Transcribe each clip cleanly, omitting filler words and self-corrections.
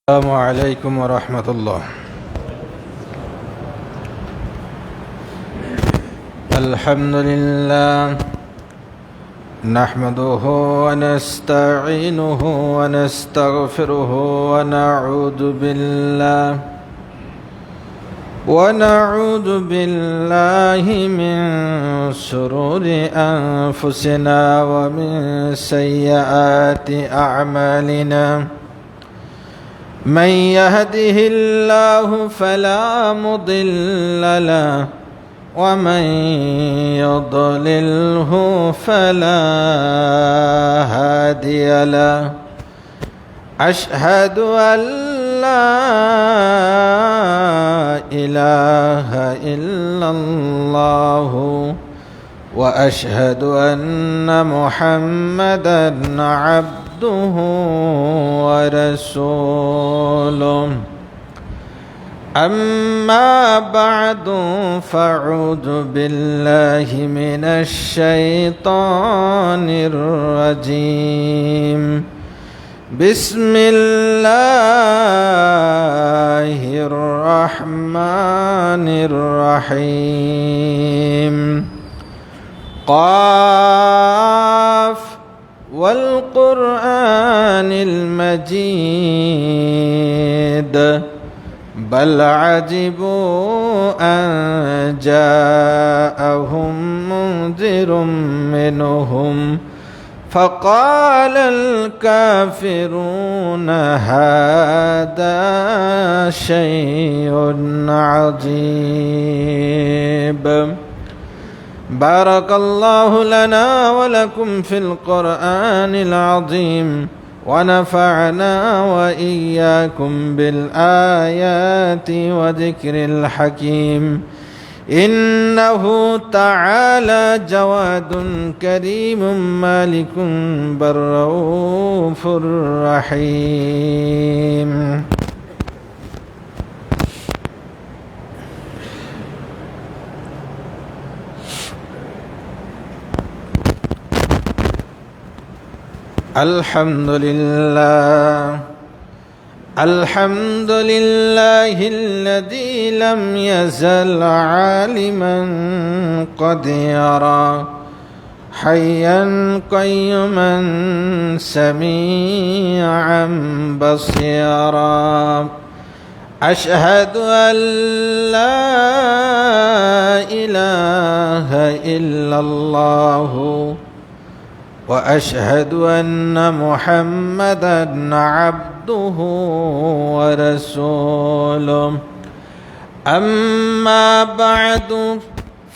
السلام عليكم ورحمة الله. الحمد لله نحمده ونستعينه ونستغفره ونعوذ بالله من شرور أنفسنا ومن سيئات أعمالنا. من يهده الله فلا مضل له ومن يضلله فلا هادي له. أشهد أن لا إله إلا الله وأشهد أن محمدا عبده ورسوله. أما بعد فأعوذ بالله من الشيطان الرجيم. بسم الله الرحمن الرحيم. قاف والقرآن المجيد بل عجبوا أن جاءهم منذر منهم فقال الكافرون هذا شيء عجيب. بارك الله لنا ولكم في القرآن العظيم ونفعنا وإياكم بالآيات وذكر الحكيم. إنه تعالى جواد كريم مالك بر رؤوف رحيم. الحمد لله الذي لم يزل عالما قديرا حيا قيوما سميعا بصيرا. أشهد أن لا إله إلا الله وأشهد أن محمدا عبده ورسوله. أما بعد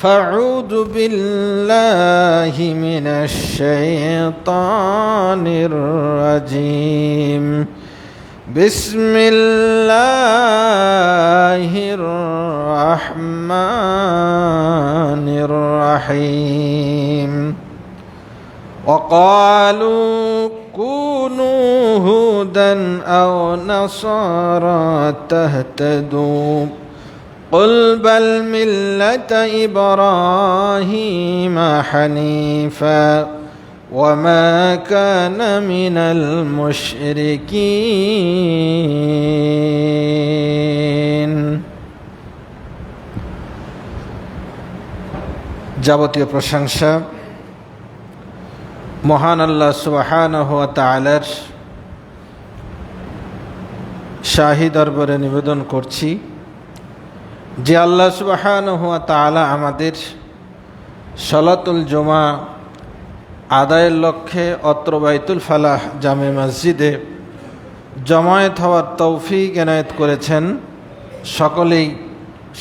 فأعوذ بالله من الشيطان الرجيم. بسم الله الرحمن الرحيم. وقالوا كونوا هودا أو نصارى تهتدوا قل بل ملة إبراهيم حنيفا وما كان من المشركين. যাবতীয় প্রশংসা মহান আল্লাহ সুবহানাহু ওয়া তাআলার শাহী দরবারে নিবেদন করছি যে আল্লাহ সুবহানাহু ওয়া তাআলা আমাদের সালাতুল জুমা আদায়ের লক্ষ্যে অত্র বাইতুল ফালাহ জামে মসজিদে জমায়েত হওয়ার তৌফিক এনায়েত করেছেন। সকলেই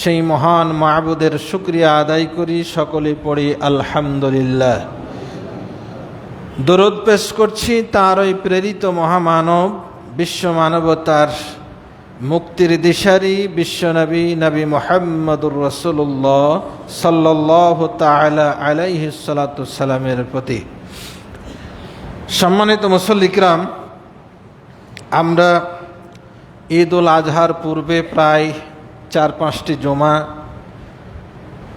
সেই মহান মাবুদের শুকরিয়া আদায় করি, সকলেই পড়ি আলহামদুলিল্লাহ। দরুদ পেশ করছি তার ওই প্রেরিত মহামানব, বিশ্ব মানবতার মুক্তির দিশারি বিশ্বনবী নবী মুহাম্মদুর রাসূলুল্লাহ সাল্লাল্লাহু তাআলা আলাইহি সাল্লাতু সালামের প্রতি। সম্মানিত মুসল্লি কিরাম, আমরা ঈদ উল আজহার পূর্বে প্রায় 4-5টি জুমা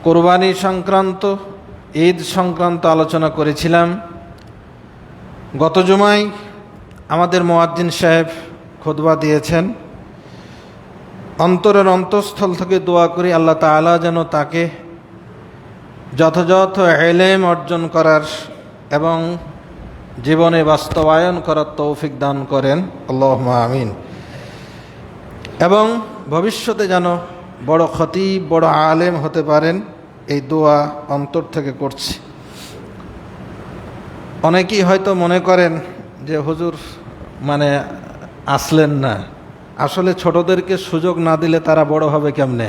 কোরবানি সংক্রান্ত, ঈদ সংক্রান্ত আলোচনা করেছিলাম। গত জুমায় আমাদের মুয়াজ্জিন সাহেব খুতবা দিয়েছেন। অন্তরের অন্তঃস্থল থেকে দোয়া করি আল্লাহ তাআলা যেন তাকে যথাযথ ইলম অর্জন করার এবং জীবনে বাস্তবায়ন করার তৌফিক দান করেন, আল্লাহুম্মা আমিন। এবং ভবিষ্যতে যেন বড় খতিব, বড় আলেম হতে পারেন, এই দোয়া অন্তর থেকে করছি। অনেকেই হয়তো মনে করেন যে হুজুর আসলেন না। আসলে ছোটদেরকে সুযোগ না দিলে তারা বড় হবে কেমনে?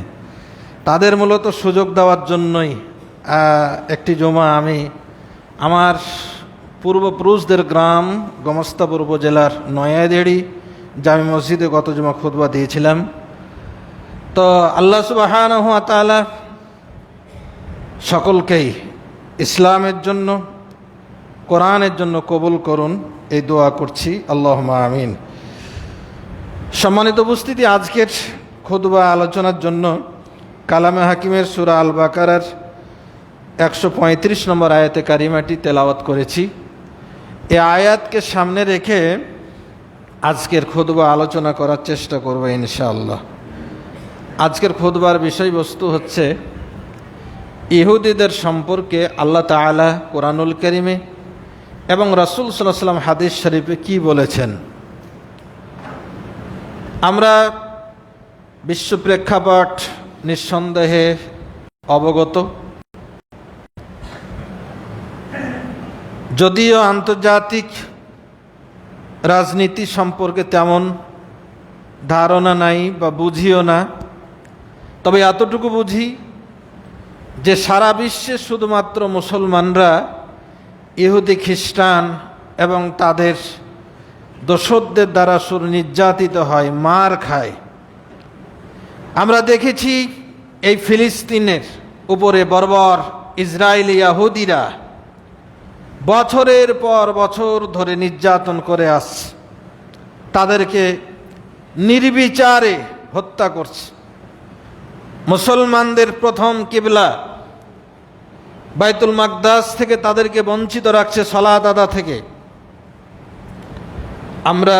তাদের মূলত সুযোগ দেওয়ার জন্যই একটি জমা আমি আমার পূর্বপুরুষদের গ্রাম গোমস্তাপুর উপজেলার নয়াদেড়ি জামি মসজিদে গত জমা খুতবা দিয়েছিলাম। তো আল্লাহ সুবহানাহু ওয়া তাআলা সকলকেই ইসলামের জন্য, কোরআনের জন্য কবুল করুন, এই দোয়া করছি, আল্লাহুম্মা আমিন। সম্মানিত উপস্থিতি, আজকের খুতবা আলোচনার জন্য কালামে হাকিমের সূরা আল বাকারার 135 নম্বর আয়াতে কারিমাটি তেলাওয়াত করেছি। এই আয়াতকে সামনে রেখে আজকের খুতবা আলোচনা করার চেষ্টা করব ইনশাআল্লাহ। আজকের খুতবার বিষয়বস্তু হচ্ছে ইহুদিদের সম্পর্কে আল্লাহ তাআলা কোরআনুল কারীমে এবং রাসূল সাল্লাল্লাহু আলাইহি ওয়াসাল্লাম হাদিস শরীফে কি বলেছেন। আমরা বিশ্ব প্রেক্ষাপট নিঃসন্দেহে অবগত, যদিও আন্তর্জাতিক রাজনীতি সম্পর্কে তেমন ধারণা নাই বা বুঝিও না, তবে এতটুকু বুঝি যে সারা বিশ্বে শুধুমাত্র মুসলমানরা ইহুদি, খ্রিস্টান এবং তাদের দোসরদের দ্বারা নির্যাতিত হয়, মার খায়। আমরা দেখেছি এই ফিলিস্তিনের উপরে বর্বর ইসরায়েলি ইহুদিরা বছরের পর বছর ধরে নির্যাতন করে আসছে, তাদেরকে নির্বিচারে হত্যা করছে। মুসলমানদের প্রথম কিবলা বাইতুল মাকদাস থেকে তাদেরকে বঞ্চিত রাখছে, সালাত আদা থেকে। আমরা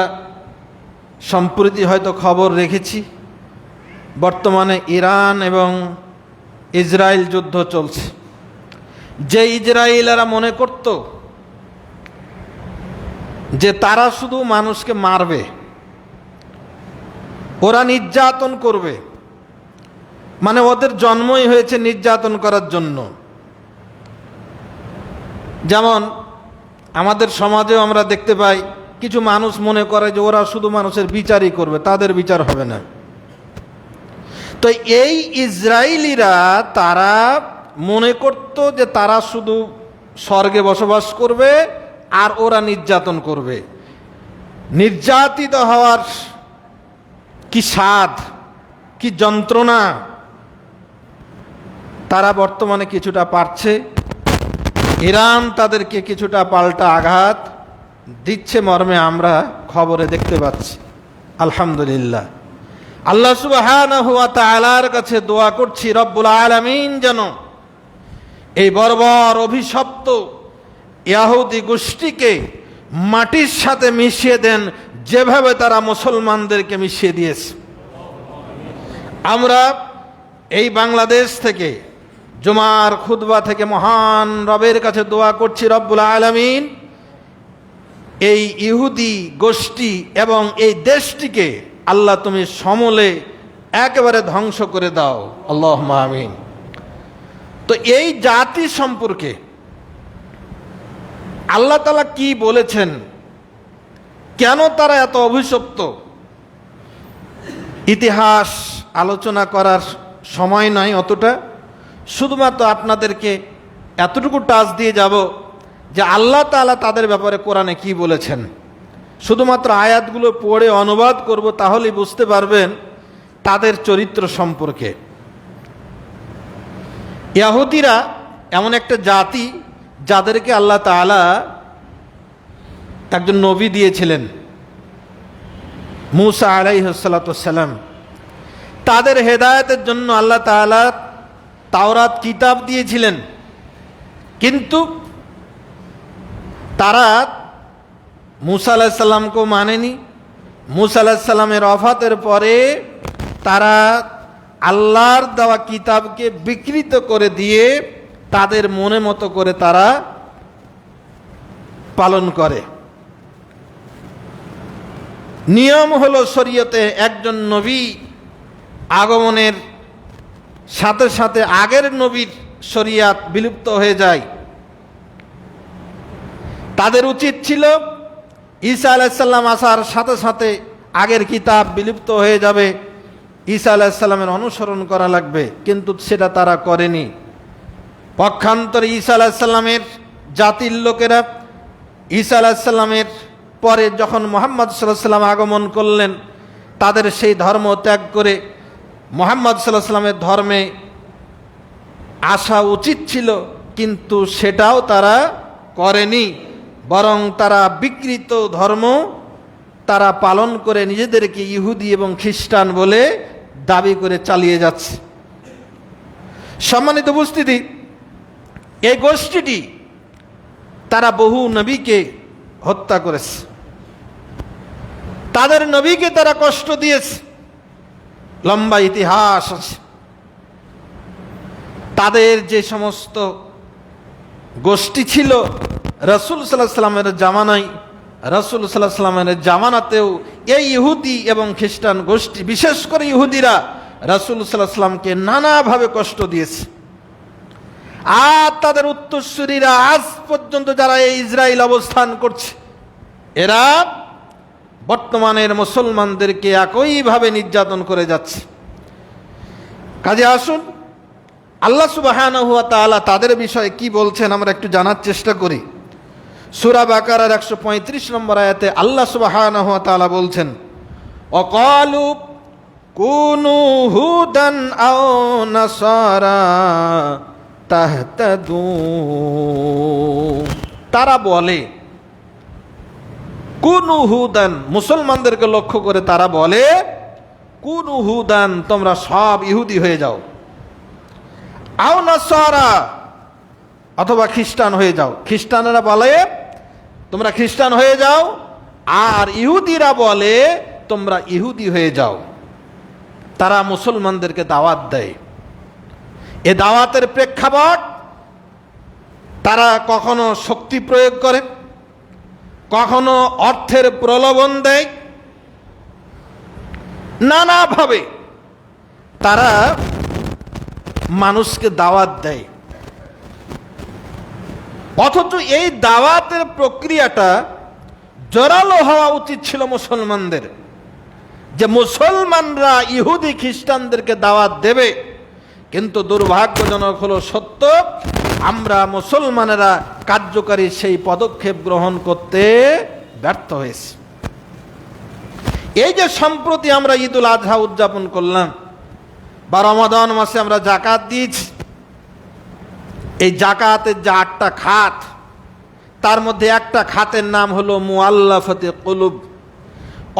সম্প্রতি হয়তো খবর রেখেছি, বর্তমানে ইরান এবং ইসরায়েল যুদ্ধ চলছে। যে ইসরায়েলরা মনে করত যে তারা শুধু মানুষকে মারবে, ওরা নির্যাতন করবে, ওদের জন্মই হয়েছে নির্যাতন করার জন্য। যেমন আমাদের সমাজেও আমরা দেখতে পাই কিছু মানুষ মনে করে যে ওরা শুধু মানুষের বিচারই করবে, তাদের বিচার হবে না। তো এই ইসরায়েলিরা তারা মনে করত যে তারা শুধু স্বর্গে বসবাস করবে আর ওরা নির্যাতন করবে। নির্যাতিত হওয়ার কি স্বাদ, কি যন্ত্রণা তারা বর্তমানে কিছুটা পাচ্ছে। ইরান তাদেরকে কিছুটা পাল্টা আঘাত দিচ্ছে মর্মে আমরা খবরে দেখতে পাচ্ছি। আলহামদুলিল্লাহ, আল্লাহ সুবহানাহু ওয়া তাআলার কাছে দোয়া করছি রব্বুল আলামিন যেন এই বর্বর অভিশপ্ত ইহুদি গোষ্ঠীকে মাটির সাথে মিশিয়ে দেন, যেভাবে তারা মুসলমানদেরকে মিশিয়ে দিয়েছে। আমরা এই বাংলাদেশ থেকে জুমার খুতবা থেকে মহান রবের কাছে দোয়া করছি রব্বুল আলামিন এই ইহুদি গোষ্ঠী এবং এই দেশটিকে আল্লাহ তুমি সমূলে একেবারে ধ্বংস করে দাও, আল্লাহুম্মা আমিন। তো এই জাতি সম্পর্কে আল্লাহ তাআলা কি বলেছেন, কেন তারা এত অভিশপ্ত, ইতিহাস আলোচনা করার সময় নয় অতটা। শুধুমাত্র আপনাদেরকে এতটুকু টাচ দিয়ে যাব যে আল্লাহ তাআলা তাদের ব্যাপারে কোরআনে কি বলেছেন। শুধুমাত্র আয়াতগুলো পড়ে অনুবাদ করব, তাহলেই বুঝতে পারবেন তাদের চরিত্র সম্পর্কে। ইহুদিরা এমন একটা জাতি যাদেরকে আল্লাহ তাআলা একজন নবী দিয়েছিলেন, মুসা আলাইহিস সালাতু ওয়াস সালাম। তাদের হেদায়েতের জন্য আল্লাহ তাআলা তাওরাত কিতাব দিয়েছিলেন, কিন্তু তারা মুসা আলাইহিস সালামকেও মানেনি, মুসা আলাইহিস সালামের ওফাতের পরে তারা আল্লাহর দেওয়া কিতাবকে বিকৃত করে দিয়ে তাদের মনে মতো করে তারা পালন করে। নিয়ম হলো শরীয়তে একজন নবী আগমনের সাথে সাথে আগের নবীর শরিয়াত বিলুপ্ত হয়ে যায়। তাদের উচিত ছিল ঈসা আলাইহিস সালাম আসার সাথে সাথে আগের কিতাব বিলুপ্ত হয়ে যাবে, ঈসা আলাইহিস সালামের অনুসরণ করা লাগবে, কিন্তু সেটা তারা করেনি। পক্ষান্তরে ঈসা আলাইহিস সালামের জাতির লোকেরা ঈসা আলাইহিস সালামের পরে যখন মুহাম্মদ সাল্লাল্লাহু আলাইহি সাল্লাম আগমন করলেন, তাদের সেই ধর্ম ত্যাগ করে মুহাম্মদ সাল্লাল্লাহু আলাইহি সাল্লামের ধর্মে আসা উচিত ছিল, কিন্তু সেটাও তারা করেনি। বরং তারা বিকৃত ধর্ম তারা পালন করে নিজেদেরকে ইহুদি এবং খ্রিস্টান বলে দাবি করে চালিয়ে যাচ্ছে। সম্মানিত উপস্থিতি, এই গোষ্ঠীটি তারা বহু নবীকে হত্যা করেছে, তাদের নবীকে তারা কষ্ট দিয়েছে, লম্বা ইতিহাস আছে। তাদের যে সমস্ত গোষ্ঠী ছিল রাসূল সাল্লাল্লাহু আলাইহি সাল্লামের জামানায়, রাসূল সাল্লাল্লাহু আলাইহি সাল্লামের জামানাতেও এই ইহুদি এবং খ্রিস্টান গোষ্ঠী, বিশেষ করে ইহুদিরা রাসূল সাল্লাল্লাহু আলাইহি সাল্লামকে নানাভাবে কষ্ট দিয়েছে। আর তাদের উত্তরসূরিরা আজ পর্যন্ত যারা এই ইসরায়েল অবস্থান করছে, এরা বর্তমানের মুসলমানদেরকে একইভাবে নির্যাতন করে যাচ্ছে। কাজে আসুন আল্লাহ সুবহানাহু ওয়া তাআলা তাদের বিষয়ে কি বলছেন আমরা একটু জানার চেষ্টা করি। সূরা বাকারার 135 নম্বর আয়াতে আল্লাহ সুবহানাহু ওয়া তাআলা বলছেন, ওয়াকালু কুনু হুদান আও নাসারা তাহতাদু। তারা বলে, কুনু হুদান, মুসলমানদেরকে লক্ষ্য করে তারা বলে, কুনু হুদান, তোমরা সব ইহুদি হয়ে যাও, আও নাসারা, অথবা খ্রিস্টান হয়ে যাও। খ্রিস্টানেরা বলে তোমরা খ্রিস্টান হয়ে যাও, আর ইহুদিরা বলে তোমরা ইহুদি হয়ে যাও। তারা মুসলমানদেরকে দাওয়াত দেয়। এ দাওয়াতের প্রেক্ষাপট তারা কখনো শক্তি প্রয়োগ করে, কখনো অর্থের প্রলোভন দেয়, নানাভাবে তারা মানুষকে দাওয়াত দেয়। অথচ এই দাওয়াতের প্রক্রিয়াটা জোরালো হওয়া উচিত ছিল মুসলমানদের, যে মুসলমানরা ইহুদি খ্রিস্টানদেরকে দাওয়াত দেবে। কিন্তু দুর্ভাগ্যজনক হলো সত্য, আমরা মুসলমানেরা কার্যকারী সেই পদক্ষেপ গ্রহণ করতে ব্যর্থ হয়েছি। এই যে সম্প্রতি আমরা ঈদুল আজহা উদযাপন করলাম, বা রমাদান মাসে আমরা যাকাত দিয়েছি, এই যাকাতের যে 8টা খাত, তার মধ্যে একটা খাতের নাম হলো মুআল্লাফাতে কুলুব।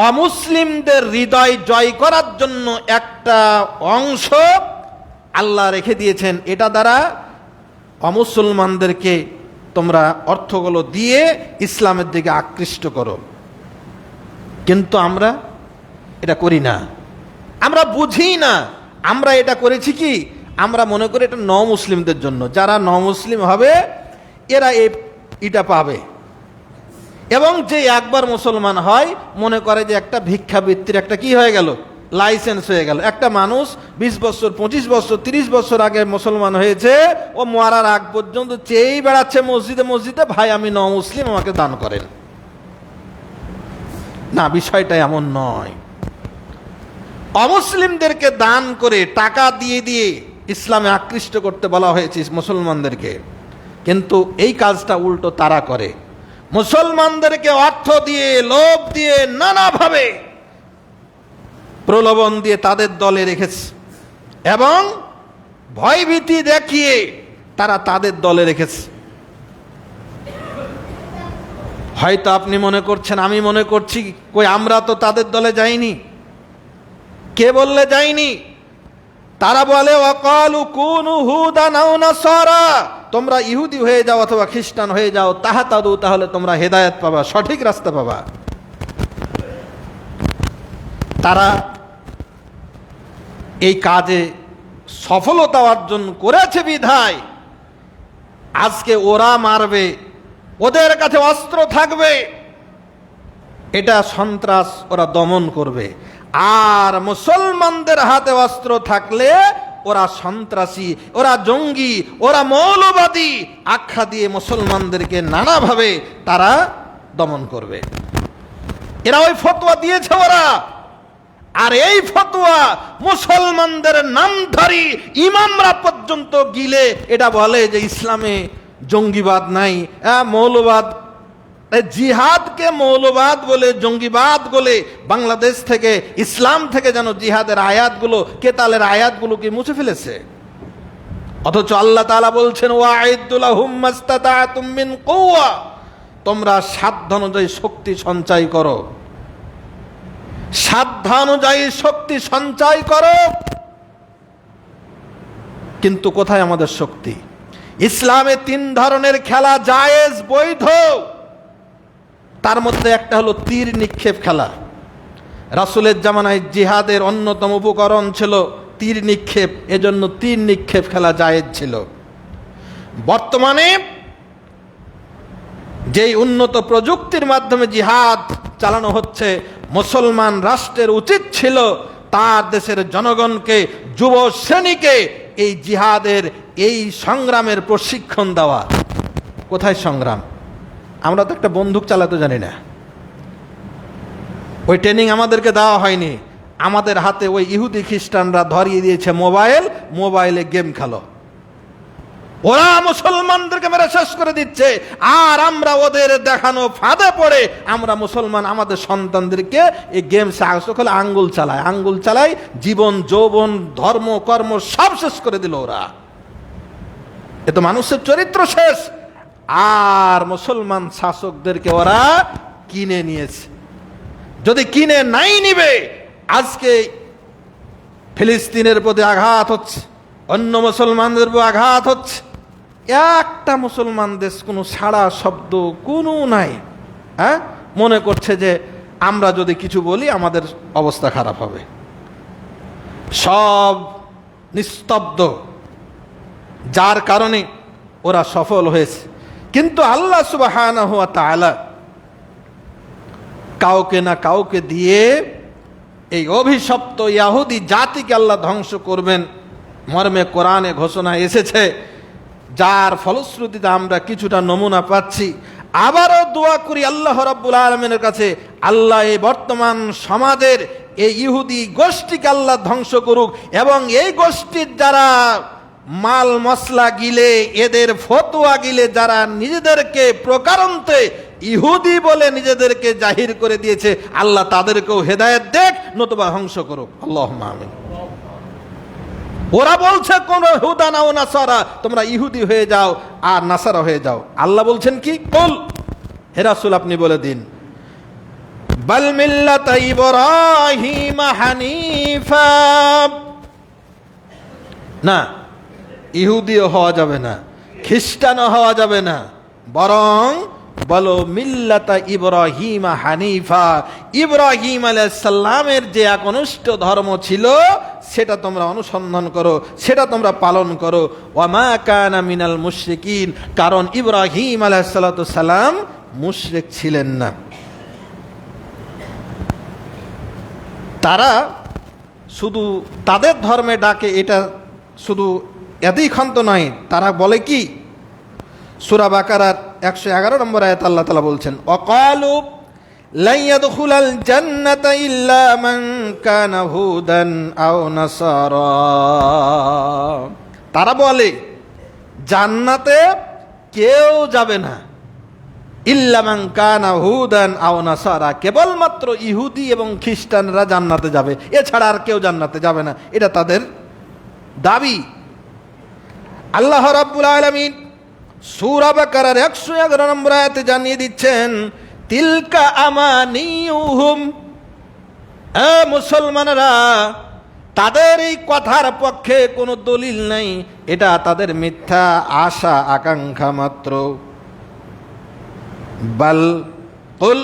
অমুসলিমদের হৃদয় জয় করার জন্য একটা অংশ আল্লাহ রেখে দিয়েছেন, এটা দ্বারা অমুসলমানদেরকে তোমরা অর্থগুলো দিয়ে ইসলামের দিকে আকৃষ্ট করো। কিন্তু আমরা এটা করি না, আমরা বুঝি না। আমরা এটা করেছি কি, আমরা মনে করি এটা ন মুসলিমদের জন্য, যারা ন মুসলিম হবে এরা এটা পাবে। এবং যে একবার মুসলমান হয় মনে করে যে একটা ভিক্ষাবৃত্তির একটা কি হয়ে গেল, লাইসেন্স হয়ে গেল। একটা মানুষ 20 বছর 25 বছর 30 বছর আগে মুসলমান হয়েছে, ও মরার আগ পর্যন্ত চেয়েই বেড়াচ্ছে মসজিদে মসজিদে, ভাই আমি ন মুসলিম, আমাকে দান করেন। না, বিষয়টা এমন নয়। অমুসলিমদেরকে দান করে টাকা দিয়ে দিয়ে ইসলামে আকৃষ্ট করতে বলা হয়েছে মুসলমানদেরকে, কিন্তু এই কাজটা উল্টো তারা করে। মুসলমানদেরকে অর্থ দিয়ে, লোভ দিয়ে, নানাভাবে প্রলোভন দিয়ে তাদের দলে রেখেছে, এবং ভয়ভীতি দেখিয়ে তারা তাদের দলে রেখেছে। হয়তো আপনি মনে করছেন, আমি মনে করছি, কই আমরা তো তাদের দলে যাইনি। কে বললে যাইনি? তারা বলে ওয়াকালু কুনু হুদান আও নাসারা, তোমরা ইহুদি হয়ে যাও অথবা খ্রিস্টান হয়ে যাও, তাহতাদু, তাহলে তোমরা হেদায়েত পাবা, সঠিক রাস্তা পাবা। তারা এই কাজে সফলতা অর্জন করেছে বিধায় আজকে ওরা মারবে, ওদের কাছে অস্ত্র থাকবে, এটা সন্ত্রাস ওরা দমন করবে। আর মুসলমানদের হাতে অস্ত্র থাকলে ওরা সন্ত্রাসী, ওরা জঙ্গি, ওরা মৌলবাদী আখ্যা দিয়ে মুসলমানদেরকে নানাভাবে তারা দমন করবে। এরা ওই ফতোয়া দিয়েছে ওরা। আর এই ফতোয়া মুসলমানদের নামধারী ইমামরা পর্যন্ত গিলে এটা বলে যে ইসলামে জঙ্গিবাদ নাই, মৌলবাদ, জিহাদকে মৌলবাদ বলে, জঙ্গিবাদ বলে বাংলাদেশ থেকে, ইসলাম থেকে যেন জিহাদের আয়াতগুলো, কেতালের আয়াতগুলোকে মুছে ফেলেছে। অথচ আল্লাহ তাআলা বলছেন ওয়াইদু লাহুম মাস্তাতাতুম মিন কুওয়া, তোমরা সাধ্য অনুযায়ী শক্তি সঞ্চয় করো, সাধ্য অনুযায়ী শক্তি সঞ্চয় করো। কিন্তু কোথায় আমাদের শক্তি? ইসলামে 3 ধরনের খেলা জায়েজ, বৈধ। তার মধ্যে একটা হলো তীর নিক্ষেপ খেলা। রাসূলের জামানায় জিহাদের অন্যতম উপকরণ ছিল তীর নিক্ষেপ, এজন্য তীর নিক্ষেপ খেলা জায়েজ ছিল। বর্তমানে যেই উন্নত প্রযুক্তির মাধ্যমে জিহাদ চালানো হচ্ছে, মুসলমান রাষ্ট্রের উচিত ছিল তার দেশের জনগণকে, যুব শ্রেণীকে এই জিহাদের, এই সংগ্রামের প্রশিক্ষণ দেওয়া। কোথায় সংগ্রাম? আমরা তো একটা বন্দুক চালাতে জানি না, ওই ট্রেনিং আমাদেরকে দেওয়া হয়নি। আমাদের হাতে ওই ইহুদি খ্রিস্টানরা ধরিয়ে দিয়েছে মোবাইল, মোবাইলে গেম খেলো। ওরা মুসলমানদেরকে মেরে শেষ করে দিচ্ছে, আর আমরা ওদের দেখানো ফাঁদে পড়ে আমরা মুসলমান আমাদের সন্তানদেরকে এই গেম খেলে আঙ্গুল চালায়, জীবন, যৌবন, ধর্ম, কর্ম সব শেষ করে দিল ওরা। এ তো মানুষের চরিত্র শেষ। আর মুসলমান শাসকদেরকে ওরা কিনে নিয়েছে। যদি কিনে নাই নিবে, আজকে ফিলিস্তিনের প্রতি আঘাত হচ্ছে, অন্য মুসলমানদের উপর আঘাত হচ্ছে, একটা মুসলমান দেশ কোনো সাড়া শব্দ কোনো নাই। মনে করছে যে আমরা যদি কিছু বলি আমাদের অবস্থা খারাপ হবে, সব নিস্তব্ধ, যার কারণে ওরা সফল হয়েছে। কিন্তু আল্লাহ সুবহানাহু ওয়া তাআলা কাউকে না কাউকে দিয়ে এই অভিশপ্ত ইহুদি জাতিকে আল্লাহ ধ্বংস করবেন মর্মে কোরআনে ঘোষণা এসেছে, যার ফলশ্রুতিতে আমরা কিছুটা নমুনা পাচ্ছি। আবারও দোয়া করি আল্লাহ রাব্বুল আলামিনের কাছে, আল্লাহ এই বর্তমান সমাজের এই ইহুদি গোষ্ঠীকে আল্লাহ ধ্বংস করুক, এবং এই গোষ্ঠীর যারা মাল মশলা গিলে, এদের ফতোয়া গিলে যারা নিজেদেরকে প্রকারান্তে ইহুদি বলে নিজেদেরকে জাহির করে দিয়েছে, আল্লাহ তাদেরকেও হেদায়েত দেখ, নতুবা ধ্বংস করুক। আল্লাহুম্মা আমিন। ওরা বলছে কোন হুদা না ও নাসারা, তোমরা ইহুদি হয়ে যাও আর নাসারা হয়ে যাও। আল্লাহ বলছেন কি? কুল, হে রাসূল আপনি বলে দিন, বাল মিল্লাতা ইব্রাহিম হানিফা, না ইহুদিও হওয়া যাবে না, খ্রিস্টানও হওয়া যাবে না, বরং বলো মিল্লাতা ইব্রাহিম হানিফা, ইব্রাহিম আলাইহিস সালামের যে একনিষ্ঠ ধর্ম ছিল সেটা তোমরা অনুসন্ধান করো, সেটা তোমরা পালন করো। ওয়া মা কানা মিনাল মুশরিকিন, কারণ ইব্রাহিম আলাইহিস সালাম মুশরিক ছিলেন না। তারা শুধু তাদের ধর্মে ডাকে, এটা শুধু এতই ক্ষান্ত নয়, তারা বলে কি? সূরা বাকারার 111 নম্বর আয়াত আল্লাহ তাআলা বলছেন, ওয়াকালু লা ইয়াদখুলাল জান্নাতা ইল্লা মান কানা হুদান আও নাসারা, তারা বলে জান্নাতে কেউ যাবে না, ইল্লা মান কানা হুদান আও নাসারা, কেবলমাত্র ইহুদি এবং খ্রিস্টানরা জান্নাতে যাবে, এছাড়া আর কেউ জান্নাতে যাবে না, এটা তাদের দাবি। আল্লাহ রাব্বুল আলামিন সূরা বাকারার 111 নম্বর আয়াতে জানিয়ে দিচ্ছেন, তিলকা আমানিয়ুহুম, মুসলমানরা তাদের এই কথার পক্ষে কোনো দলিল নাই, এটা তাদের মিথ্যা আশা আকাঙ্ক্ষা মাত্র। বাল কুল,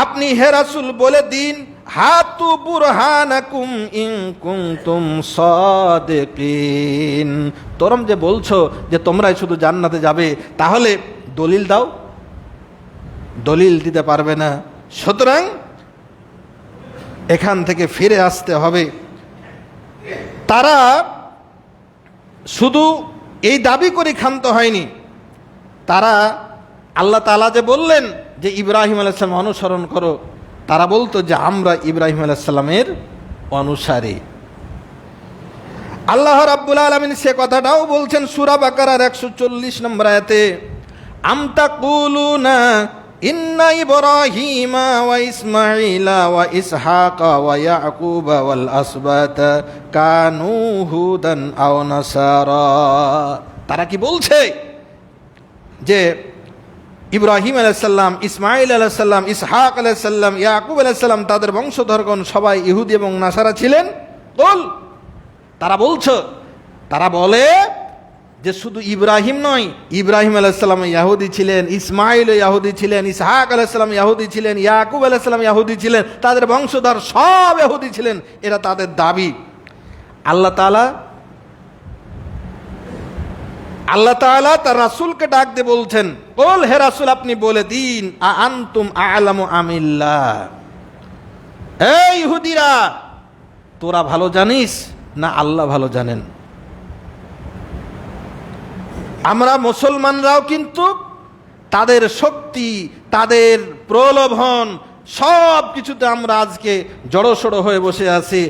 আপনি হে রাসূল বলে দিন, হাতু বুরহানাকুম ইন কুনতুম সাদিকিন। তোমরা যে বলছো যে তোমরাই শুধু জান্নাতে যাবে, তাহলে দলিল দাও। দলিল দিতে পারবে না, সুতরাং এখান থেকে ফিরে আসতে হবে। তারা শুধু এই দাবি করে ক্ষান্ত হয়নি, তারা আল্লাহ তাআলা যে বললেন যে ইব্রাহিম আলাইহিস সালাম অনুসরণ করো, তারা বলতো যে আমরা ইব্রাহিম আলাইহিস সালামের অনুসারী। আল্লাহ রাব্বুল আলামিন সে কথাটাও বলছেন সূরা বাকারার 140 নম্বর আয়াতে, আম তাকুলুনা ইন্না ইব্রাহিমা ওয়া ইসমাঈলা ওয়া ইসহাকা ওয়া ইয়াকুবা ওয়াল আসবাতা কানু হুদান আও নাসারা। তারা কি বলছে যে ইব্রাহিম আলাইহিস সালাম, ইসমাঈল আলাইহিস সালাম, ইসহাক আলাইহিস সালাম, ইয়াকুব আলাইহিস সালাম তাদের বংশধরগণ সবাই ইহুদি এবং নাসারা ছিলেন? বল। তারা বলে যে শুধু ইব্রাহিম নয়, ইব্রাহিম আলাইহিস সালাম ইহুদি ছিলেন, ইসমাঈল ইহুদি ছিলেন, ইসহাক আলাইহিস সালাম ইহুদি ছিলেন, ইয়াকুব আলাইহিস সালাম ইহুদি ছিলেন, তাদের বংশধর সব ইহুদি ছিলেন, এটা তাদের দাবি। আল্লাহ তাআলা তার রাসূলকে ডাক দিয়ে বলছেন, বল হে রাসূল আপনি বলে দিন, আ আনতুম আ'লামু আমিল্লাহ, এই ইহুদিরা তোরা ভালো জানিস না আল্লাহ ভালো জানেন? আমরা মুসলমানরাও কিন্তু তাদের শক্তি, তাদের প্রলোভন সব কিছুতে আমরা আজকে জড়সড় হয়ে বসে আছি।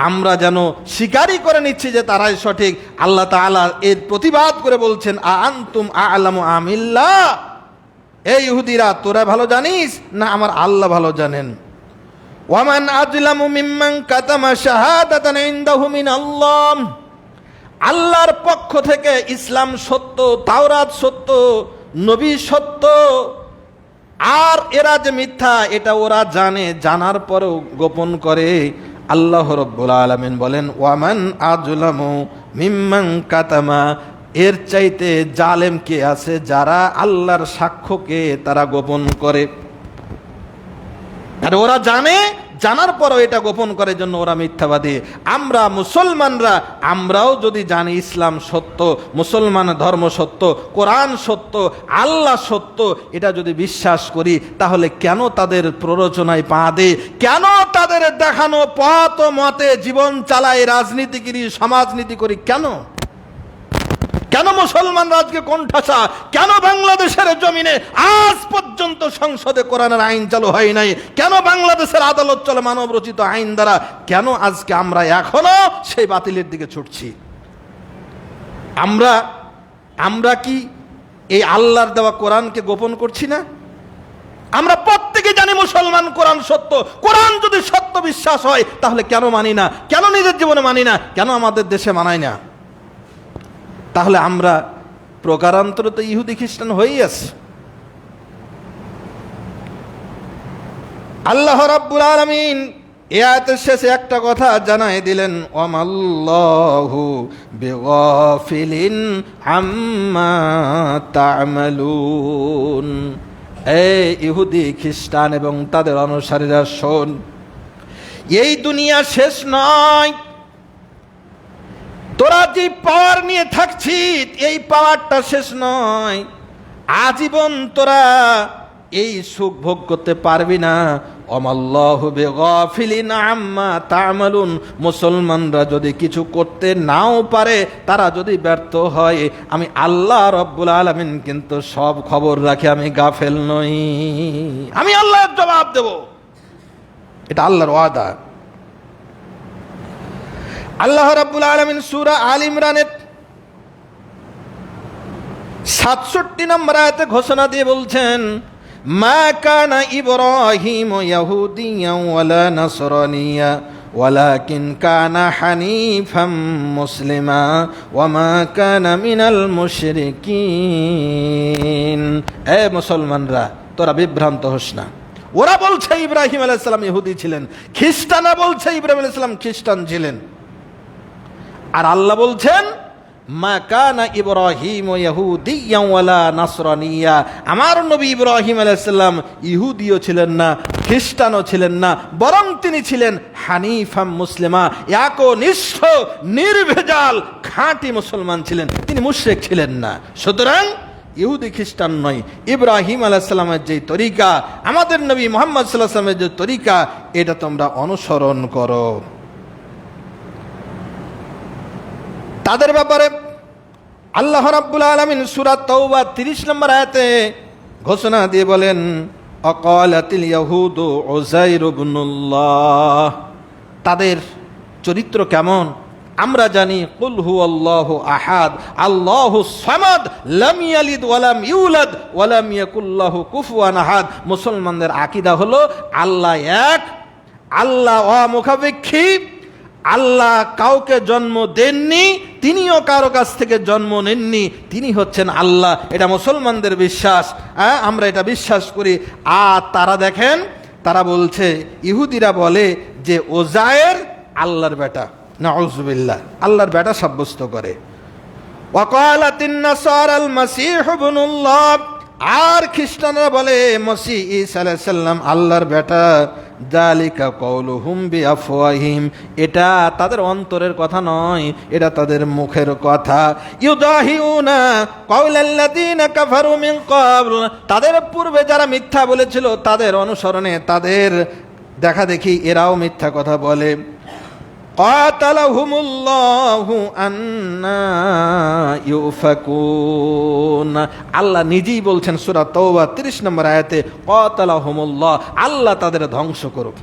আমরা যেন স্বীকারই করে নিচ্ছি যে তারাই সঠিক। আল্লাহ তাআলা এর প্রতিবাদ করে বলছেন, আ আনতুম আ'লামু আমিল্লাহ, এই ইহুদিরা তোরা ভালো জানিস না আমার আল্লাহ ভালো জানেন? ওয়ামান আযলামু মিম্মান কাতামা শাহাদাতান ইনদাহু মিনাল্লাহ, আল্লাহর পক্ষ থেকে ইসলাম সত্য, তাওরাত সত্য, নবী সত্য, আর এরা যে মিথ্যা এটা ওরা জানে, জানার পরেও গোপন করে। আল্লাহ রাব্বুল আলামিন বলেন, ওয়ামান আযলামু মিম্মান কাতামা, এর চাইতে জালেম কে আছে যারা আল্লাহর সাক্ষ্যকে তারা গোপন করে। আর ওরা জানে, জানার পরও এটা গোপন করে, জন্য ওরা মিথ্যাবাদী। আমরা মুসলমানরা, আমরাও যদি জানি ইসলাম সত্য, মুসলমান ধর্ম সত্য, কোরআন সত্য, আল্লাহ সত্য, এটা যদি বিশ্বাস করি, তাহলে কেন তাদের প্ররোচনায় পা দে, কেন তাদের দেখানো পথ ও মতে জীবন চালাই, রাজনীতিগিরি, সমাজনীতি করি? কেন মুসলমানরা আজকে কোণঠাসা? কেন বাংলাদেশের জমিনে আজ পর্যন্ত সংসদে কোরআনের আইন চালু হয় নাই? কেন বাংলাদেশের আদালত চলে মানব রচিত আইন দ্বারা? কেন আজকে আমরা এখনো সেই বাতিলের দিকে ছুটছি? আমরা কি এই আল্লাহর দেওয়া কোরআনকে গোপন করছি না? আমরা প্রত্যেকে জানি মুসলমান, কোরআন সত্য। কোরআন যদি সত্য বিশ্বাস হয়, তাহলে কেন মানি না? কেন নিজের জীবনে মানি না? কেন আমাদের দেশে মানাই না? তাহলে আমরা প্রকারান্তরে তো ইহুদি খ্রিস্টান হয়েই আছে। আল্লাহ রাব্বুল আলামিন এই আয়াতের শেষে একটা কথা জানাই দিলেন, ওয়ামাল্লাহু বিগাফিলিন আম্মা তা'মালুন। এই ইহুদি খ্রিস্টান এবং তাদের অনুসারীরা শোন, এই দুনিয়া শেষ নয়। তোরা যে পাওয়ার নিয়ে থাকছিস, এই পাওয়ারটা শেষ নয়। আজীবন তোরা এই সুখ ভোগ করতে পারবি না। ওয়ামাল্লাহু বিগাফিলিন আম্মা তা'মালুন, মুসলমানরা যদি কিছু করতে নাও পারে, তারা যদি ব্যর্থ হয়, আমি আল্লাহ রাব্বুল আলামিন কিন্তু সব খবর রাখি, আমি গাফেল নই। আমি আল্লাহর জবাব দেব, এটা আল্লাহর ওয়াদা। আল্লাহ রাব্বুল আলামিন সূরা আল ইমরানের 67 নম্বর আয়াতে ঘোষণা দিয়ে বলছেন, মা কানা ইব্রাহিম ইয়াহুদিয়ান ওয়ালা নাসরানিয়া ওয়ালাকিন কানা হানিফাম মুসলিমা ওয়া মা কানা মিনাল মুশরিকিন। এ মুসলমানরা, তোরা বিভ্রান্ত হোস না। ওরা বলছে ইব্রাহিম আলাইহিস সালাম ইহুদি ছিলেন, খ্রিস্টানরা বলছে ইব্রাহিম আলাইহিস সালাম খ্রিস্টান ছিলেন, আর আল্লাহ বলছেন মা কানা ইব্রাহিম ইয়াহুদিয়্যান ওয়ালা নাসরানিয়া, আমার নবী ইব্রাহিম আলাইহিস সালাম ইহুদিও ছিলেন না, খ্রিস্টানও ছিলেন না, বরং তিনি ছিলেন হানিফাম মুসলিমা, একনিষ্ঠ নির্ভেজাল খাঁটি মুসলমান ছিলেন, তিনি মুশরিক ছিলেন না। সুতরাং ইহুদি খ্রিস্টান নয়, ইব্রাহিম আলাইহিস সালামের যে তরিকা, আমাদের নবী মুহাম্মদ সাল্লাল্লাহু আলাইহি ওয়াসাল্লামের যে তরিকা, এটা তোমরা অনুসরণ করো। তাদের ব্যাপারে আল্লাহ রাব্বুল আলামিন সূরা তাওবা 30 নম্বর আয়াতে ঘোষণা দিয়ে বলেন, অকালাতিল ইয়াহুদু উযাইর ইবনুল্লাহ। তাদের চরিত্র কেমন আমরা জানি, কুল হুয়াল্লাহু আহাদ আল্লাহুস সামাদ লাম ইয়ালিদ ওয়া লাম ইউলাদ ওয়া লাম ইয়াকুল লাহু কুফুয়ান আহাদ। মুসলমানদের আকীদা হলো আল্লাহ এক, আল্লাহ অমুখাপেক্ষী, আল্লাহ কাউকে জন্ম দেননি, তিনিও কারো কাছ থেকে জন্ম নেননি, তিনি হচ্ছেন আল্লাহ। এটা মুসলমানদের বিশ্বাস, আমরা এটা বিশ্বাস করি। আর তারা দেখেন, তারা বলছে, ইহুদিরা বলে যে ওজায়ের আল্লাহর বেটা, নাউযুবিল্লাহ, আল্লাহর বেটা সাব্যস্ত করে। ওয়াকালাতিন নাসারাল মাসীহ ইবনুল্লাহ, আর খ্রিস্টানরা বলে মসিহ ঈসা আলাইহিস সালাম আল্লাহর বেটা। যালিকা কওলুহুম বিআফওয়াহিম, এটা তাদের অন্তরের কথা নয়, এটা তাদের মুখের কথা। ইউদাহিউনা কাওলাল্লাযীনা কাফারু মিন ক্বাবল, তাদের পূর্বে যারা মিথ্যা বলেছিল তাদের অনুসরণে, তাদের দেখা দেখি এরাও মিথ্যা কথা বলে। কাতালাহুমুল্লাহু আন্না ইউফাকুন, আল্লাহ নিজেই বলছেন সূরা তাওবা 30 নম্বর আয়াতে, কাতালাহুমুল্লাহ, আল্লাহ তাদের ধ্বংস করুক,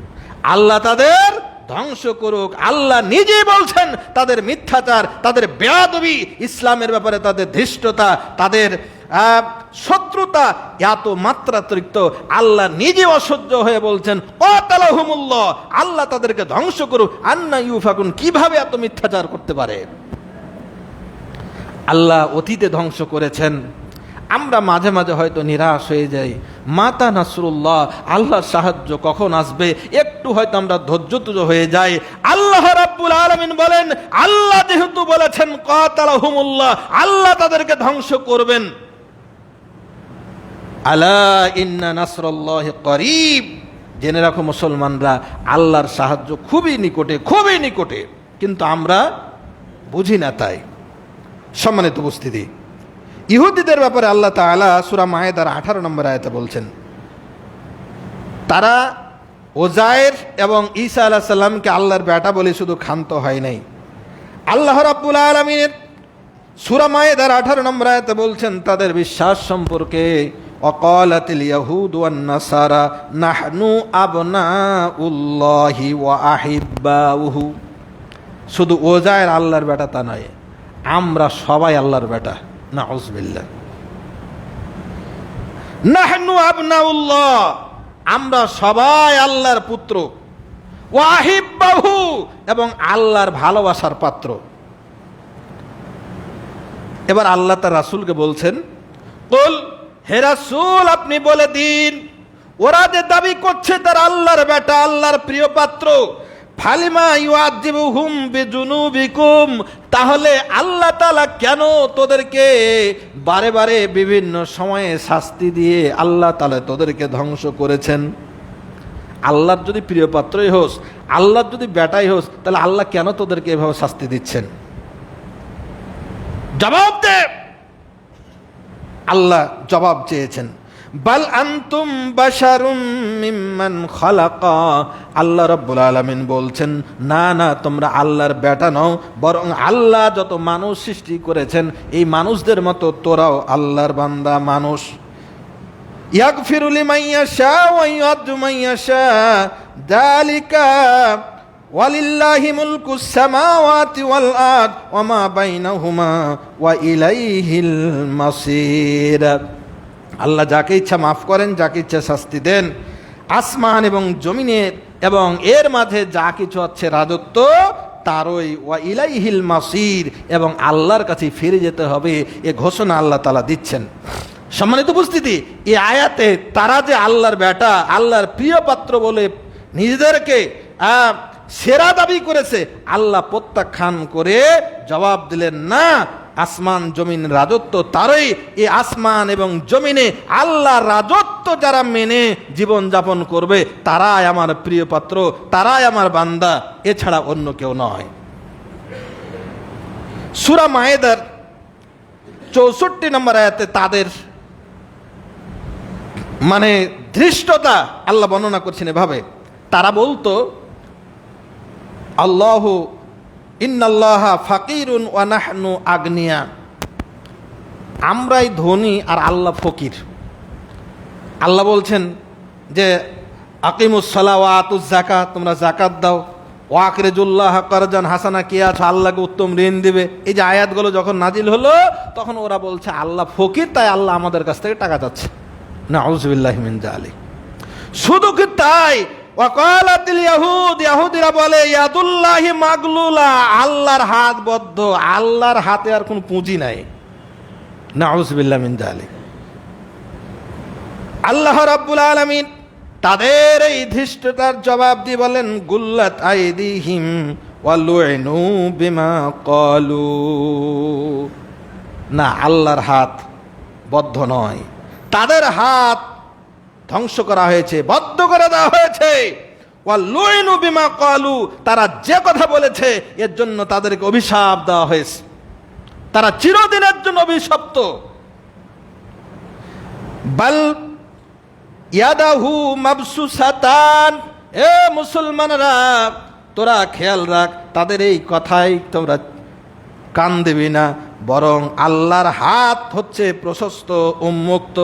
আল্লাহ তাদের ধ্বংস করুক। আল্লাহ নিজেই বলছেন তাদের মিথ্যাচার, তাদের বেয়াদবি, ইসলামের ব্যাপারে তাদের ধৃষ্টতা, তাদের শত্রুতা এত মাত্রাতিরিক্ত, আল্লাহ নিজে অসহ্য হয়ে বলছেন কাতালাহুমুল্লাহ, আল্লাহ তাদেরকে ধ্বংস করুক। আন্না ইউফাকুন, কিভাবে এত মিথ্যাচার করতে পারে। আল্লাহ অতীতে ধ্বংস করেছেন। আমরা মাঝে মাঝে হয়তো নিরাশ হয়ে যাই, মাতা নাসরুল্লাহ, আল্লাহর সাহায্য কখন আসবে, একটু হয়তো আমরা ধৈর্যচ্যুত হয়ে যাই। আল্লাহ রাব্বুল আলামিন বলেন, আল্লাহ যেহেতু বলেছেন কাতালাহুমুল্লাহ, আল্লাহ তাদেরকে ধ্বংস করবেন। আলা ইন্না নাসরাল্লাহি করিব, জেনে রাখো মুসলমানরা, আল্লাহর সাহায্য খুবই নিকটে, খুবই নিকটে, কিন্তু আমরা বুঝি না। তাই সম্মানিত উপস্থিতি, ইহুদিদের ব্যাপারে আল্লাহ তাআলা সূরা মায়েদার 18 নম্বর আয়াতে বলছেন, তারা ওজায়ের এবং ঈসা আলাইহিস সালামকে আল্লাহর বেটা বলে শুধু ক্ষান্ত হয় নাই। আল্লাহ রাব্বুল আলামিন সূরা মায়েদার 18 নম্বর আয়াতে বলছেন তাদের বিশ্বাস সম্পর্কে, ওয়াকালাতিল ইয়াহুদু ওয়ান নাসারা নাহনু আবনাউল্লাহি ওয়া আহিব্বাউহু, শুধু ওজায়ের আল্লাহর বেটা তা নয়, আমরা সবাই আল্লাহর বেটা। নাউযুবিল্লাহ, নাহনু আবনাউল্লাহ, আমরা সবাই আল্লাহর পুত্র, ওয়া আহিব্বাহু, এবং আল্লাহর ভালোবাসার পাত্র। এবার আল্লাহ তার রাসূলকে বলছেন, কুল, হে রাসূল আপনি বলে দিন, ওরা যে দাবি করছে তারা আল্লাহর বেটা, আল্লাহর প্রিয় পাত্র, ফালিমা ইউআযিবুহুম বিজুনুবিকুম, তাহলে আল্লাহ তাআলা কেন তোদেরকে বারে বারে বিভিন্ন সময়ে শাস্তি দিয়ে আল্লাহ তাআলা তোদেরকে ধ্বংস করেছেন। আল্লাহর যদি প্রিয় পাত্রই হোস, আল্লাহর যদি বেটাই হোস, তাহলে আল্লাহ কেন তোদেরকে এভাবে শাস্তি দিচ্ছেন? জবাব দে। আল্লাহ জবাব চেয়েছেন, বাল আনতুম বাশারুম মিম্মান খালাকা, আল্লাহ রাব্বুল আলামিন বলছেন, না না, তোমরা আল্লাহর বেটা নও, বরং আল্লাহ যত মানুষ সৃষ্টি করেছেন এই মানুষদের মতো তোরাও আল্লাহর বান্দা মানুষ। ইয়াগফিরু লিমান ইয়াশা ওয়া ইউআযযু মান ইয়াশা, যালিকা ওয়ালিল্লাহি মুলকুস সামাওয়াতি ওয়াল আরদ ওয়া মা বাইনাহুমা ওয়া ইলাইহিল মাসির। আল্লাহ যাকে ইচ্ছা মাফ করেন, যাকে ইচ্ছা শাস্তি দেন। আসমান এবং জমিনের এবং এর মাঝে যা কিছু হচ্ছে রাজত্ব তারই, ওয়া ইলাইহিল মাসির, এবং আল্লাহর কাছে ফিরে যেতে হবে, এ ঘোষণা আল্লাহ তাআলা দিচ্ছেন। সম্মানিত উপস্থিতি, এই আয়াতে তারা যে আল্লাহর বেটা, আল্লাহর প্রিয় পাত্র বলে নিজেদেরকে সেরা দাবি করেছে, আল্লাহ প্রত্যাখ্যান করে জবাব দিলেন, না, আসমান জমিন রাজত্ব তারই। এই আসমান এবং জমিনে আল্লাহর রাজত্ব যারা মেনে জীবন যাপন করবে তারাই আমার প্রিয় পাত্র, তারাই আমার বান্দা, এছাড়া অন্য কেউ নয়। সূরা মায়েদার 64 নম্বর আয়াতে তাদের মানে ধৃষ্টতা আল্লাহ বর্ণনা করছেন এভাবে। তারা বলতো আল্লাহু ইন্নাল্লাহা ফাকিরুন ওয়া নাহনু আগনিয়া, আমরাই ধনী আর আল্লাহ ফকির। আল্লাহ বলছেন যে আকিমুস সালাহ ওয়া আতুজ যাকাত, তোমরা যাকাত দাও, ওয়াকরিজুল্লাহ কারজান হাসানা, কে আছে আল্লাহকে উত্তম ঋণ দিবে। এই যে আয়াতগুলো যখন নাজিল হলো তখন ওরা বলছে আল্লাহ ফকির, তাই আল্লাহ আমাদের কাছ থেকে টাকা চাচ্ছে। নাউযুবিল্লাহি মিন যালিক। শুধু কি তাই, ওয়াকালাতিল ইয়াহুদ, ইহুদিরা বলে ইয়াদুল্লাহি মাগলুলা, আল্লাহর হাত বদ্ধ, আল্লাহর হাতে আর কোনো পুঁজি নাই। নাউযুবিল্লাহি মিন যালিক। আল্লাহ রাব্বুল আলামিন তাদের এই ধৃষ্টতার জবাব দিয়ে বলেন গুল্লাত আইদিহিম ওয়া লুইনু বিমা ক্বালু, না আল্লাহর হাত বদ্ধ নয়, তাদের হাত ধ্বংস করা হয়েছে, বদ্ধ করে দেওয়া হয়েছে। ওয়া লুইনু বিমা ক্বালু, তারা যে কথা বলেছে এর জন্য তাদেরকে অভিশাপ দেওয়া হয়েছে, তারা চিরদিনের জন্য অভিশপ্ত। বাল ইয়াদাহু মাবসুসাতান, এ মুসলমানরা তোরা খেয়াল রাখ, তাদের এই কথাই তোমরা কান দেবি না, বরং আল্লাহর হাত হচ্ছে প্রশস্ত উন্মুক্ত।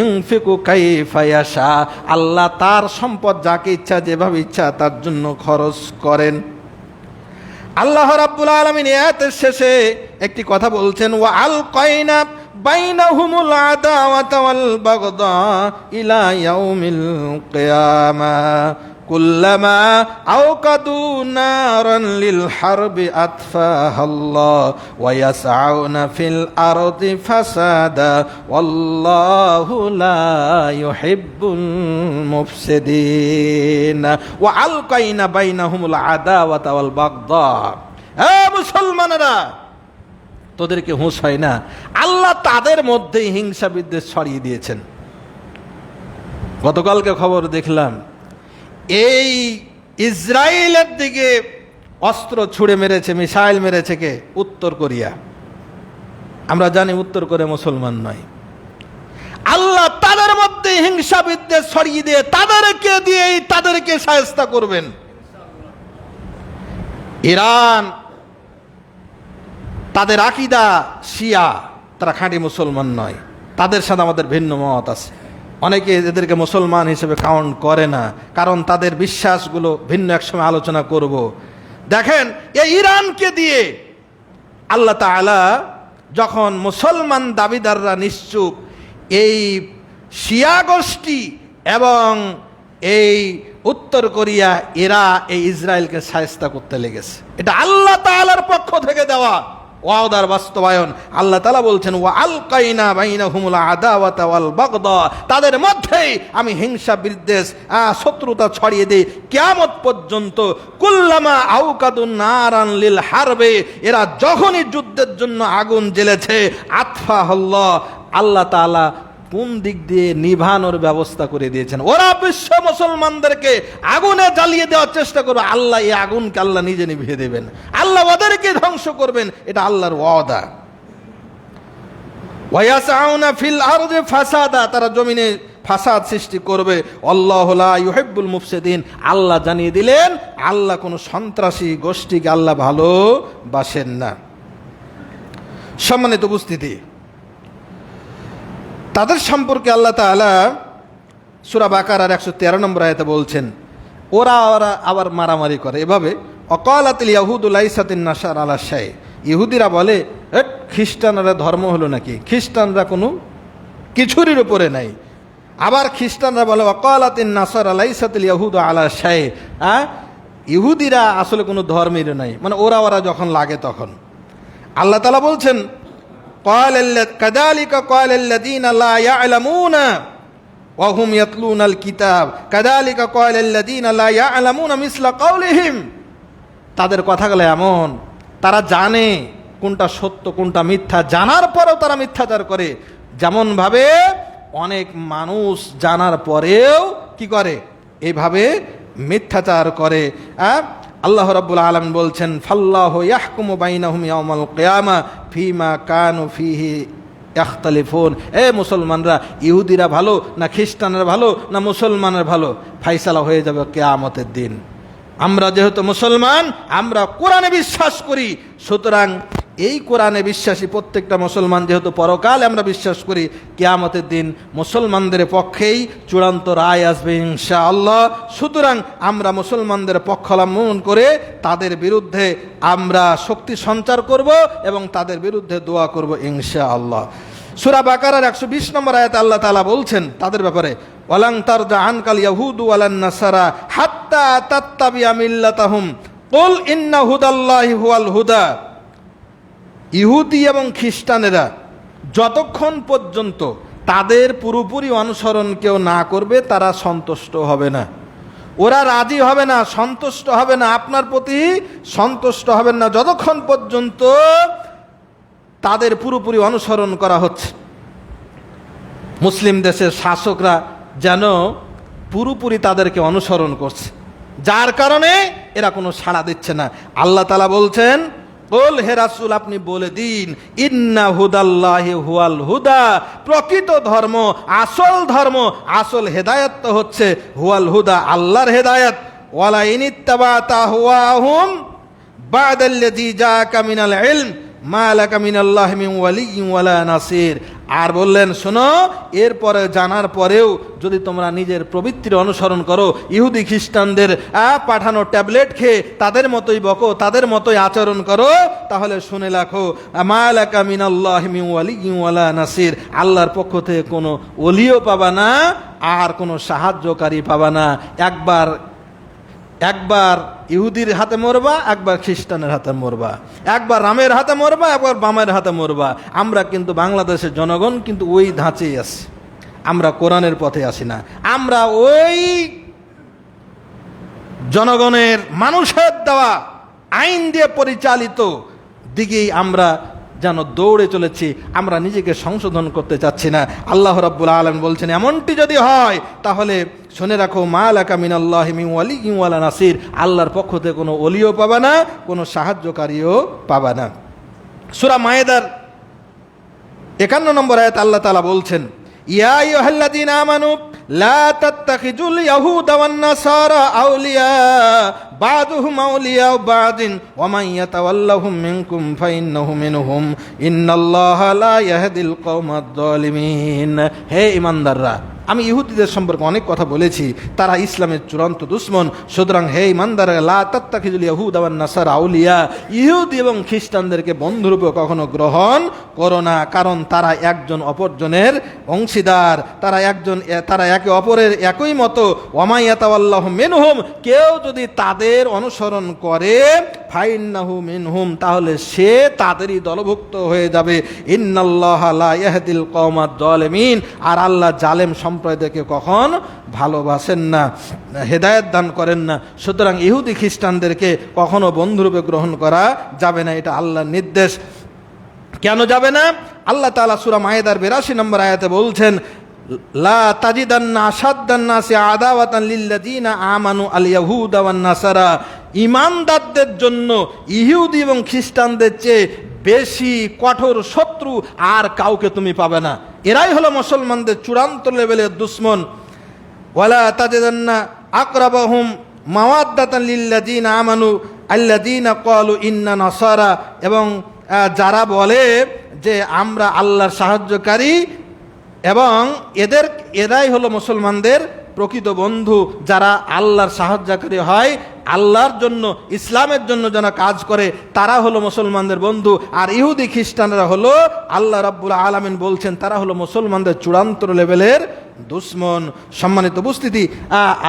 ইনফিকু কাইফা ইয়াশা, আল্লাহ তার সম্পদ যাকে ইচ্ছা যেভাবে ইচ্ছা তার জন্য খরচ করেন। আল্লাহ রাব্বুল আলামিন আয়াতের শেষে একটি কথা বলছেন, ওয়া আলকাইনা বাইনাহুমুল আদাওয়াতা ওয়াল বাগদা ইলা ইয়াউমিল কিয়ামা কুল্লামা আওকাদু নারান লিল হারবি আতফাহাল্লাহ ওয়া ইয়াসআউনা ফিল আরদি ফাসাদা ওয়াল্লাহু লা ইউহিব্বুল মুফসিদিন। ওয়া আলকাইনা বাইনাহুমুল আদাওয়াতা ওয়াল বাগদা, এ মুসলমানেরা তোদেরকে হুঁশ হয় না, আল্লাহ তাদের মধ্যেই হিংসা বিদ্বেষ ছড়িয়ে দিয়েছেন। গতকালকে খবর দেখলাম এই ইসরায়েলের দিকে অস্ত্র ছুড়ে মেরেছে, মিসাইল মেরেছে কে? উত্তর কোরিয়া। আমরা জানি উত্তর কোরিয়া মুসলমান নয়। আল্লাহ তাদের মধ্যে হিংসা বিদ্বেষ ছড়িয়ে দিয়ে তাদেরকে শায়েস্তা করবেন। ইরান, তাদের আকীদা শিয়া, তারা খাঁটি মুসলমান নয়, তাদের সাথে আমাদের ভিন্ন মত আছে। অনেকে এদেরকে মুসলমান হিসেবে কাউন্ট করে না, কারণ তাদের বিশ্বাসগুলো ভিন্ন, একসময় আলোচনা করব। দেখেন এই ইরানকে দিয়ে আল্লাহ তাআলা যখন মুসলমান দাবিদাররা নিশ্চুপ, এই শিয়া গোষ্ঠী এবং এই উত্তর কোরিয়া, এরা এই ইসরায়েলকে শায়েস্তা করতে লেগেছে। এটা আল্লাহ তাআলার পক্ষ থেকে দেওয়া ওয়াদার বাস্তবায়ন। আল্লাহ তাআলা বলছেন ওয়া আলকাইনা বাইনাহুমুল আদাওয়াতা ওয়াল বাগদা, তাদের মধ্যেই আমি হিংসা বিদ্বেষ শত্রুতা ছড়িয়ে দিই কিয়ামত পর্যন্ত। কুল্লামা আওকাদুন নারান লিল হারবে, এরা যখনই যুদ্ধের জন্য আগুন জ্বেলেছে, আতফাহাল্লাহ, আল্লাহ তাআলা কোন দিক দিয়ে নিভানোর ব্যবস্থা করে দিয়েছেন। ওরা বিশ্ব মুসলমানদেরকে আগুনে জ্বালিয়ে দেওয়ার চেষ্টা করবে, আল্লাহ এই আগুনকে আল্লাহ নিজে নিভিয়ে দেবেন, আল্লাহ ওদেরকে ধ্বংস করবেন, এটা আল্লাহর ওয়াদা। ওয়ায়াসআউনা ফিল আরদি ফাসাদা, তারা জমিনে ফাসাদ সৃষ্টি করবে। আল্লাহু লা ইউহিব্বুল মুফসিদিন, আল্লাহ জানিয়ে দিলেন আল্লাহ কোনো সন্ত্রাসী গোষ্ঠীকে আল্লাহ ভালোবাসেন না। সম্মানিত উপস্থিতি, তাদের সম্পর্কে আল্লাহ তাআলা সূরা বাকারার 113 নম্বর আয়াতে বলছেন, ওরা আবার মারামারি করে এভাবে, অকালাতিল ইয়াহুদু লাইসাতিন নাসার আলা শাই, ইহুদিরা বলে খ্রিস্টানরা ধর্ম হলো নাকি, খ্রিস্টানরা কোনো কিছুরই উপরে নাই। আবার খ্রিস্টানরা বলে অকালাতিন নাসার লাইসাতিল ইয়াহুদু আলা শাই, ইহুদিরা আসলে কোনো ধর্মের নাই, মানে ওরা যখন লাগে তখন। আল্লাহ তাআলা বলছেন কাযালিকা ক্বালাল্লাযীনা লা ইয়া'লামুনা ওয়া হুম ইয়াতলুনাল কিতাব কাযালিকা ক্বালাল্লাযীনা লা ইয়া'লামুনা মিসলা কাওলিহিম, তাদের কথাগুলো এমন, তারা জানে কোনটা সত্য কোনটা মিথ্যা জানার পরেও তারা মিথ্যাচার করে। যেমনভাবে অনেক মানুষ জানার পরেও কি করে, এইভাবে মিথ্যাচার করে। আল্লাহ রাব্বুল আলামিন বলছেন, ফাল্লাহু ইয়াহকুমু বাইনাহুম ইয়াউমাল কিয়ামা ফীমা কানু ফীহি ইখতালিফুন। মুসলমানরা, ইহুদিরা ভালো না খ্রিস্টানরা ভালো না মুসলমানের ভালো, ফাইসালা হয়ে যাবে কিয়ামতের দিন। আমরা যেহেতু মুসলমান, আমরা কোরআনে বিশ্বাস করি, সুতরাং এই কোরআনে বিশ্বাসী প্রত্যেকটা মুসলমান যেহেতু পরকালে আমরা বিশ্বাস করি, কিয়ামতের দিন মুসলমানদের পক্ষেই চূড়ান্ত রায় আসবে ইনশাআল্লাহ। সুতরাং আমরা মুসলমানদের পক্ষ অবলম্বন করে তাদের বিরুদ্ধে আমরা শক্তি সঞ্চার করব এবং তাদের বিরুদ্ধে দোয়া করব ইনশাআল্লাহ। সূরা বাকারার 120 নম্বর আয়াতে আল্লাহ তাআলা বলছেন তাদের ব্যাপারে, ওয়ালান তারদা আনকাল ইয়াহুদু ওয়ালান নাসারা হাত্তা তাত্তাবিআ মিল্লাতাহুম কুল ইন্না হুদাল্লাহি হুয়াল হুদা। ইহুদি এবং খ্রিস্টানেরা যতক্ষণ পর্যন্ত তাদের পুরোপুরি অনুসরণ কেউ না করবে তারা সন্তুষ্ট হবে না, ওরা রাজি হবে না, সন্তুষ্ট হবে না, আপনার প্রতি সন্তুষ্ট হবেন না যতক্ষণ পর্যন্ত তাদের পুরোপুরি অনুসরণ করা হচ্ছে। মুসলিম দেশের শাসকরা যেন পুরোপুরি তাদেরকে অনুসরণ করছে, যার কারণে এরা কোনো সাড়া দিচ্ছে না। আল্লাহ তাআলা বলছেন, বল হে রাসূল আপনি বলে দিন, ইন্না হুদাল্লাহি হুয়াল হুদা, প্রকৃত ধর্ম, আসল ধর্ম, আসল হেদায়েত তো হচ্ছে হুয়াল হুদা, আল্লাহর হেদায়েত। ওয়ালা ইনিত্তাবাতা হুয়াহুম বাদাল্লাযী জাআকা মিনাল ইলম মা লাকা মিনাল্লাহি মিন ওয়ালিয়্যিন ওয়ালা নাসির। আর বললেন, শোনো, এরপরে জানার পরেও যদি তোমরা নিজের প্রবৃত্তির অনুসরণ করো, ইহুদি খ্রিস্টানদের পাঠানো ট্যাবলেট খেয়ে তাদের মতোই বকো, তাদের মতোই আচরণ করো, তাহলে শুনে রাখো, মা লাকা মিনাল্লাহি মিন ওয়ালিয়্যিন ওয়ালা নাসির, আল্লাহর পক্ষ থেকে কোনো ওলিও পাবা না আর কোনো সাহায্যকারী পাবা না। একবার ইহুদির হাতে মরবা, একবার খ্রিস্টানের হাতে মরবা, একবার রামের হাতে মরবা, একবার বামের হাতে মরবা। আমরা কিন্তু বাংলাদেশের জনগণ কিন্তু ওই ধাঁচেই আছি, আমরা কোরআনের পথে আসি না, আমরা ওই জনগণের মানুষের দেওয়া আইন দিয়ে পরিচালিত দিকেই আমরা যেন দৌড়ে চলেছি, আমরা নিজেকে সংশোধন করতে চাচ্ছি না। আল্লাহ রাব্বুল আলামিন বলছেন, এমনটি যদি হয় তাহলে শুনে রাখো, মা লাকা মিনাল্লাহি মিন ওয়ালিয়্যিন ওয়ালা নাসির, আল্লাহর পক্ষ থেকে কোনো ওলিও পাবা না, কোনো সাহায্যকারীও পাবা না। সূরা মায়েদার 51 নম্বর আয়াত আল্লাহ তাআলা বলছেন, ইয়া আইয়ুহাল্লাযীনা আমানু লা তাত্তাখিযুল ইয়াহুদা ওয়ান নাসারা আউলিয়া বাদুহুম আউলিয়া বাদিন ওয়া মান ইয়াতাওয়াল্লাহুম মিনকুম ফাইন্নাহু মিনহুম ইন্নাল্লাহা লা ইয়াহদিল কওমাদ যালিমিন। হে ঈমানদাররা, আমি ইহুদিদের সম্পর্কে অনেক কথা বলেছি, তারা ইসলামের চূড়ান্ত দুশমন। সুতরাং হে ঈমানদাররা, লা তাত্তাখিযুল ইয়াহুদা ওয়ান নাসারা আউলিয়া, ইহুদি এবং খ্রিস্টানদেরকে বন্ধুরূপে কখনো গ্রহণ করো না, কারণ তারা একজন অপরজনের অংশীদার, তারা একে অপরের একই মতো। ওয়া মা ইয়াতাওয়াল্লাহু মিনহুম, কেউ যদি তাদের অনুসরণ করে, ফাইন্নাহু মিনহুম, তাহলে সে তাদেরই দলভুক্ত হয়ে যাবে। ইন্নাল্লাহা লা ইয়াহদিল কওমাদ যালিমিন, আর আল্লাহ জালেম সম্প্রদায়কে কখন ভালোবাসেন না, হেদায়েত দান করেন না। সুতরাং ইহুদি খ্রিস্টানদেরকে কখনো বন্ধুরূপে গ্রহণ করা যাবে না, এটা আল্লাহর নির্দেশ। কেন যাবে না? আল্লাহ তাআলা সূরা মায়েদার 82 নম্বর আয়াতে বলছেন, লা তাজিদান্না আশাদ্দান নাসি আদাওয়াতান লিল্লাযীনা আমানু আল ইয়াহুদা ওয়ান নাসারা, ঈমানদারদের জন্য ইহুদি এবং খ্রিস্টানদের চেয়ে বেশি কঠোর শত্রু আর কাউকে তুমি পাবে না। এরাই হলো মুসলমানদের চূড়ান্ত লেভেলের দুশমন। ওয়ালা তাজিদান্না আকরাবাহুম মাওয়াদ্দাতান লিল্লাযীনা আমানু আল্লাযীনা ক্বালু ইন্না নাসারা, এবং যারা বলে যে আমরা আল্লাহর সাহায্যকারী, এবং এরাই হলো মুসলমানদের প্রকৃত বন্ধু, যারা আল্লাহর সাহায্যকারী হয়, আল্লাহর জন্য, ইসলামের জন্য যারা কাজ করে, তারা হলো মুসলমানদের বন্ধু। আর ইহুদি খ্রিস্টানরা হলো, আল্লাহ রাব্বুল আলামিন বলছেন, তারা হলো মুসলমানদের চূড়ান্ত লেভেলের দুশ্মন। সম্মানিত উপস্থিতি,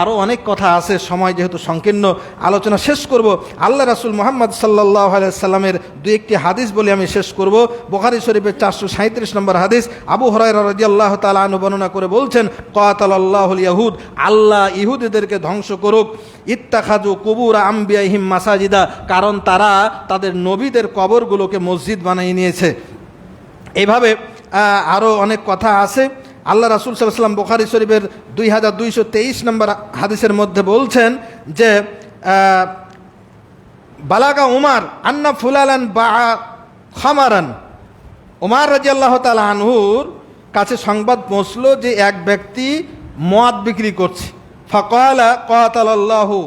আরও অনেক কথা আছে, সময় যেহেতু সংকীর্ণ, আলোচনা শেষ করব। আল্লাহ রাসূল মুহাম্মদ সাল্লাল্লাহু আলাইহি সাল্লামের দুই একটি হাদিস বলে আমি শেষ করব। বুখারী শরীফের 437 নম্বর হাদিস, আবু হুরায়রা রাদিয়াল্লাহু তাআলা আনহু বর্ণনা করে বলছেন, কাতালাল্লাহুল ইয়াহুদ, আল্লাহ ইহুদিদেরকে ধ্বংস করুক, ইত্তাখাযু কুবুর আমবিয়াহিম মাসাজিদা, কারণ তারা তাদের নবীদের কবরগুলোকে মসজিদ বানিয়ে নিয়েছে। এইভাবে আরও অনেক কথা আছে। আল্লাহ রাসূল সাল্লাল্লাহু আলাইহি ওয়াসাল্লাম বুখারী শরীফের 2223 নম্বর হাদিসের মধ্যে বলছেন যে বালাগা উমার আন্না ফুলালান বা খামারান, উমার রাদিয়াল্লাহু তাআলা আনহুর কাছে সংবাদ পৌঁছলো যে এক ব্যক্তি মদ বিক্রি করছে। ফাকালা কাতালাল্লাহু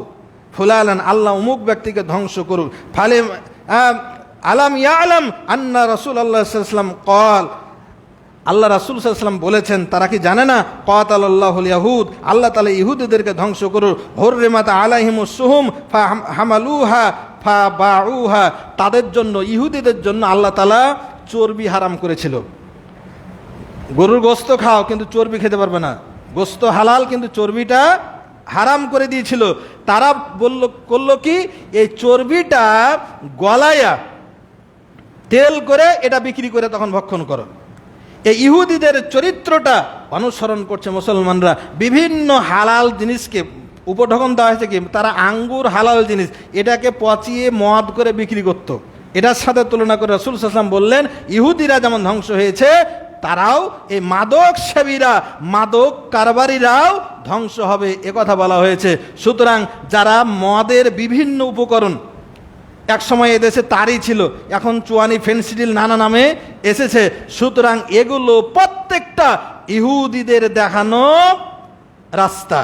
ফুলালান, আল্লাহ অমুক ব্যক্তিকে ধ্বংস করুন। ফালে আলাম ইয়ালাম আন্না রাসূলুল্লাহ সাল্লাল্লাহু আলাইহি ওয়াসাল্লাম ক্বাল, আল্লাহ রাসূল সাল্লাল্লাহু আলাইহি ওয়াসাল্লাম বলেছেন, তারা কি জানে না? কাতালাল্লাহুল ইয়াহুদ, আল্লাহ তাআলা ইহুদিদেরকে ধ্বংস করুন। হুররিমাত আলাইহিমুস সুহুম ফাহামালুহা ফাবাউহা, তাদের জন্য, ইহুদিদের জন্য আল্লাহ তাআলা চর্বি হারাম করেছিল। গরুর গোশত খাও কিন্তু চর্বি খেতে পারবে না, গোশত হালাল কিন্তু চর্বিটা হারাম করে দিয়েছিল। তারা করলো কি, এই চর্বিটা গলায়া তেল করে এটা বিক্রি করে তখন ভক্ষণ করো। এই ইহুদিদের চরিত্রটা অনুসরণ করছে মুসলমানরা। বিভিন্ন হালাল জিনিসকে উপঢৌকন দেওয়া হয়েছে কি, তারা আঙ্গুর হালাল জিনিস, এটাকে পচিয়ে মদ করে বিক্রি করত। এটার সাথে তুলনা করে রাসূল সাল্লাল্লাহু আলাইহি ওয়াসাল্লাম বললেন, ইহুদিরা যেমন ধ্বংস হয়েছে, তারাও এই মাদক সেবীরা, মাদক কারবারিরাও ধ্বংস হবে, একথা বলা হয়েছে। সুতরাং যারা মদের বিভিন্ন উপকরণ, এক সময় এদেশে তারই ছিল, এখন চুয়ানি, ফেনসিডিল নানা নামে এসেছে। সুতরাং এগুলো প্রত্যেকটা ইহুদিদের দেখানো রাস্তা।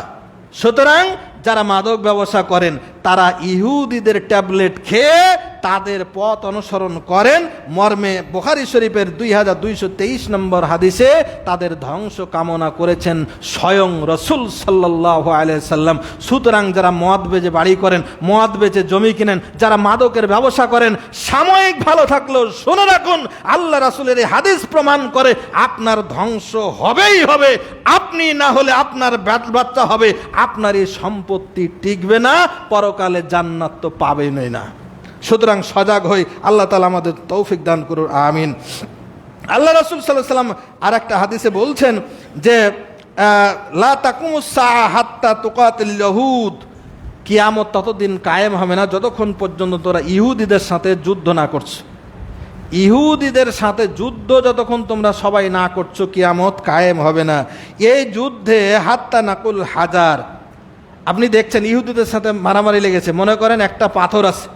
সুতরাং যারা মাদক ব্যবসা করেন তারা ইহুদিদের ট্যাবলেট খেয়ে তাদের পথ অনুসরণ করেন মর্মে বুখারী শরীফের 2223 নম্বর হাদিসে তাদের ধ্বংস কামনা করেছেন স্বয়ং রাসূল সাল্লাল্লাহু আলাইহি সাল্লাম। সুতরাং যারা মদ বেচে বাড়ি করেন, মদ বেচে জমি কিনেন, যারা মাদকের ব্যবসা করেন, সাময়িক ভালো থাকলেও শুনে রাখুন, আল্লাহ রাসূলের এই হাদিস প্রমাণ করে আপনার ধ্বংস হবেই হবে। আপনি না হলে আপনার বাচ্চা হবে, আপনার এই সম্পত্তি টিকবে না, পরকালে জান্নাত তো পাবেনই না। সুতরাং সজাগ হই, আল্লাহ তাআলা আমাদের তৌফিক দান করুন, আমিন। আল্লাহ রাসূল সাল্লাল্লাহু আলাইহি ওয়াসাল্লাম আর একটা হাদিসে বলছেন যে লা তাকুমুস সাআ হাত্তা তুকাতিল ইয়াহুদ, কিয়ামত ততদিন কায়েম হবে না যতক্ষণ পর্যন্ত তোরা ইহুদিদের সাথে যুদ্ধ না করছো। ইহুদিদের সাথে যুদ্ধ যতক্ষণ তোমরা সবাই না করছো, কিয়ামত কায়েম হবে না। এই যুদ্ধে হাত্তা নাকুল হাজার, আপনি দেখছেন ইহুদিদের সাথে মারামারি লেগেছে, মনে করেন একটা পাথর আছে,